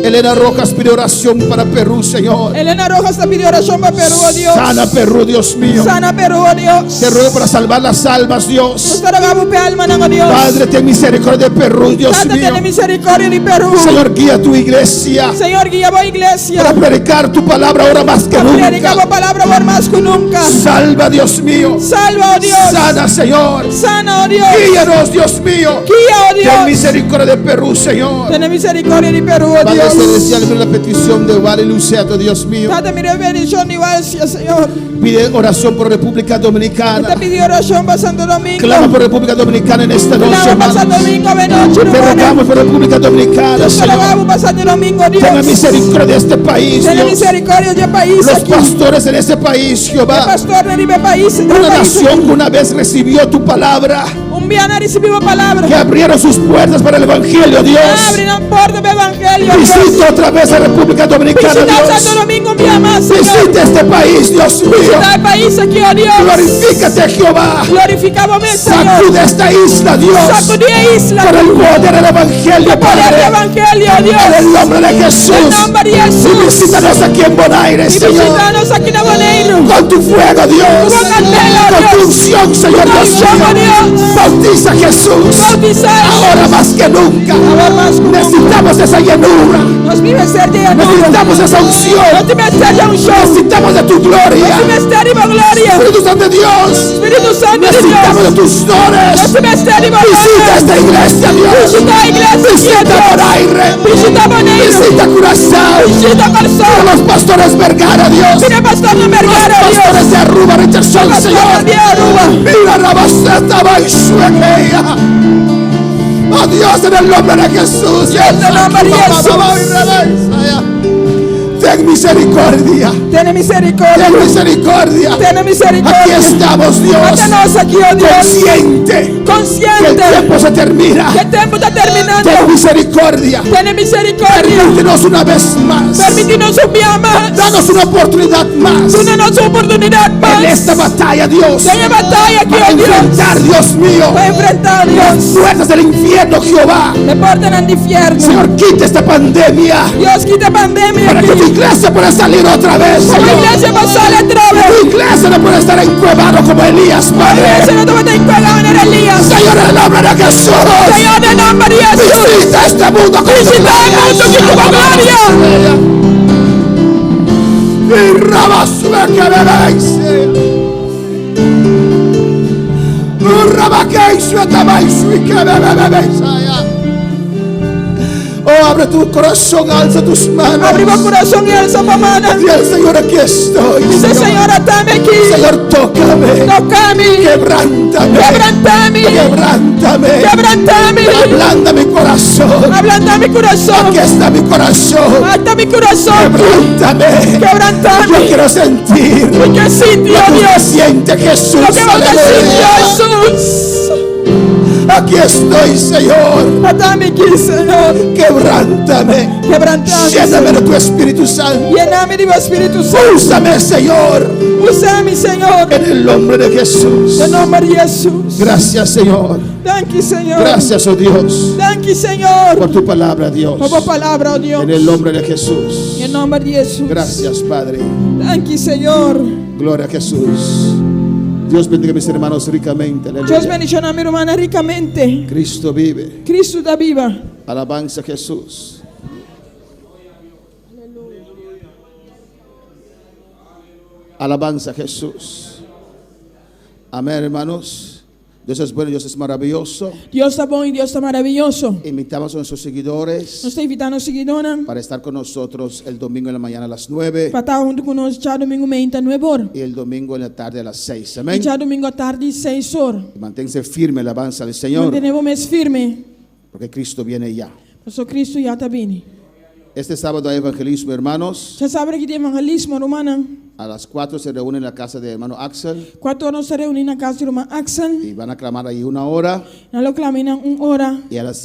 Elena Rojas pide oración para Perú, Señor. Elena Rojas te pide oración para Perú, oh Dios. Sana Perú, Dios mío. Sana Perú, oh Dios. Te ruego para salvar las almas, Dios. Usted rogamos por alma, oh Dios. Padre, ten misericordia de Perú, Dios Padre, mío. ten misericordia de Perú. Señor, guía tu iglesia Señor, guía a iglesia. para predicar tu palabra ahora más que Predicamos nunca. palabra ahora más que nunca. Salva, Dios mío. Salva, oh Dios. Sana, Señor. Sana, oh Dios. Guíanos, Dios mío. Guía, oh Ten Dios. misericordia de Perú, Señor. Ten misericordia de Perú, oh Padre Dios. celestial, mira la petición de Vale Luceto, Dios mío. Padre, mire bendición igual, Señor. Pide oración por República Te Dominicana. pidió oración para Santo Domingo. Clama por República Dominicana en esta noche, Clama para Santo hermanos. Domingo, de noche, Te hermano. rogamos por República Dominicana, Te Señor. rogamos para Santo Domingo, Dios. Tenga misericordia de este país, Ten Dios. misericordia del país Los aquí. pastores en este país, El Jehová. pastor de mi país. Una nación que una vez recibió tu palabra, Un bien recibimos palabra. que abrieron sus puertas para el Evangelio, Dios. Abre la puerta del evangelio. Visita otra vez a República Dominicana, Visita Dios. Santo Domingo un día más, Señor. Visita este país, Dios mío. Visita el país aquí, oh Dios. Glorifícate, Jehová. Glorificamos, Señor. Sacude esta isla, Dios. Sacude isla. Por el poder del Evangelio, Por el Padre. evangelio, En Dios. el nombre de Jesús. En el nombre de Y Jesús. visítanos aquí en Bonaire, Y Señor. visítanos aquí en Bonaire. Con tu fuego, Dios. Con candela, Con tu Dios. unción, Señor, Con Dios unción, mío. Dios. Bautiza a Jesús. Bautizar. Ahora más que nunca. Ahora más que nunca. Necesitamos esa llenura. Nos vive ser de llanura. Necesitamos esa unción. Nos vive ser de unción. Necesitamos de tu gloria. Nos vive ser de gloria. Espíritu Santo de Dios. Espíritu Santo de Necesitamos de Dios. tus dones. Nos vive ser de Visita esta iglesia, Dios. Visita la iglesia, Visita Dios. Bonaire. Visita Bonaire. Visita Curazao. Visita Corazón. Los pastores Vergara, Dios. Mira, pastor de Vergara, Los Dios. pastores de Aruba, Richardson, Pastor Señor. de Aruba. Mira Rabaseta Baixuequea. Oh Dios, en el nombre de Jesús. En el nombre de Jesús. Ten misericordia. Ten misericordia. Ten misericordia. Ten Aquí misericordia. estamos, Dios. Mátanos aquí, oh Dios. Consciente que el Consciente. tiempo se termina. Que el tiempo está terminando. Ten misericordia. Ten misericordia. Permítenos una vez más. Permítanos un día más. Danos una oportunidad más. Danos una oportunidad más. En esta batalla, Dios. En la batalla aquí, Para oh Dios. enfrentar, Dios mío, Para enfrentar, las Dios. fuerzas del infierno, Jehová. Me porten al infierno. Señor, quita esta pandemia. Dios, quita pandemia Para aquí. que tu iglesia pueda salir otra vez, Tu Señor. iglesia va a salir otra Tu vez. iglesia no puede estar encuevado como Elías, Tu iglesia Padre. no te va a tener cuidado en Elías. Señor, en el nombre de Jesús. Señor, en el nombre de Jesús. Visita este mundo con tu Visita el mundo con tu gloria. Y rabasue que bebéis. Rabaqueisue tabaisue que bebéis. Oh, abre tu corazón, alza tus manos. Abrimos corazón y alza tu mano. Dios, Señor, aquí estoy. Dice, Señor, atame aquí. Señor, tócame. Tócame. Quebrántame. Quebrántame. Quebrántame. Quebrántame. Ablanda mi corazón. Ablanda mi corazón. Aquí está mi corazón. Alta mi corazón. Quebrántame. Quebrántame. Yo quiero sentir Y que sintió lo que Dios. siente Jesús. Lo que vos sintió Aleluya. Jesús. Aquí estoy, Señor. Atame aquí, Señor. Quebrántame. Quebrantame. Lléname de tu Espíritu Santo. Lléname de tu Espíritu Santo. Úsame, Señor. Úsame, Señor. En el nombre de Jesús. En el nombre de Jesús. Gracias, Señor. Thank you, Señor. Gracias, oh Dios, Thank you, Señor. por tu palabra, Dios. Por tu palabra, oh Dios. En el nombre de Jesús. En el nombre de Jesús. Gracias, Padre. Thank you, Señor. Gloria a Jesús. Dios bendiga a mis hermanos ricamente. Aleluya. Dios bendiga a mi hermana ricamente. Cristo vive. Cristo está viva. Alabanza a Jesús. Alabanza a Jesús. Amén, hermanos. Dios es bueno, Dios es maravilloso. Deus está bom e Deus está maravilhoso. Invitamos a nuestros seguidores Nós estamos invitando os seguidores para estar con nosotros el domingo en la mañana a las 9 para estar junto conosco já domingo meia, 9 horas. y el domingo en la tarde a las 6. E Amén. já domingo à tarde, 6 horas. Manténse firme, alabanza al Señor, Mantenemos mais firme, porque Cristo viene ya. porque Cristo já está vindo. Este sábado hay evangelismo, hermanos. Já sabe que tem evangelismo, romana. A las 4 se reúnen en la casa de hermano Axel 4 horas se reúnem na casa do irmão Axel. y van a clamar ahí 1 hora. Nós clamamos 1 hora. Y a las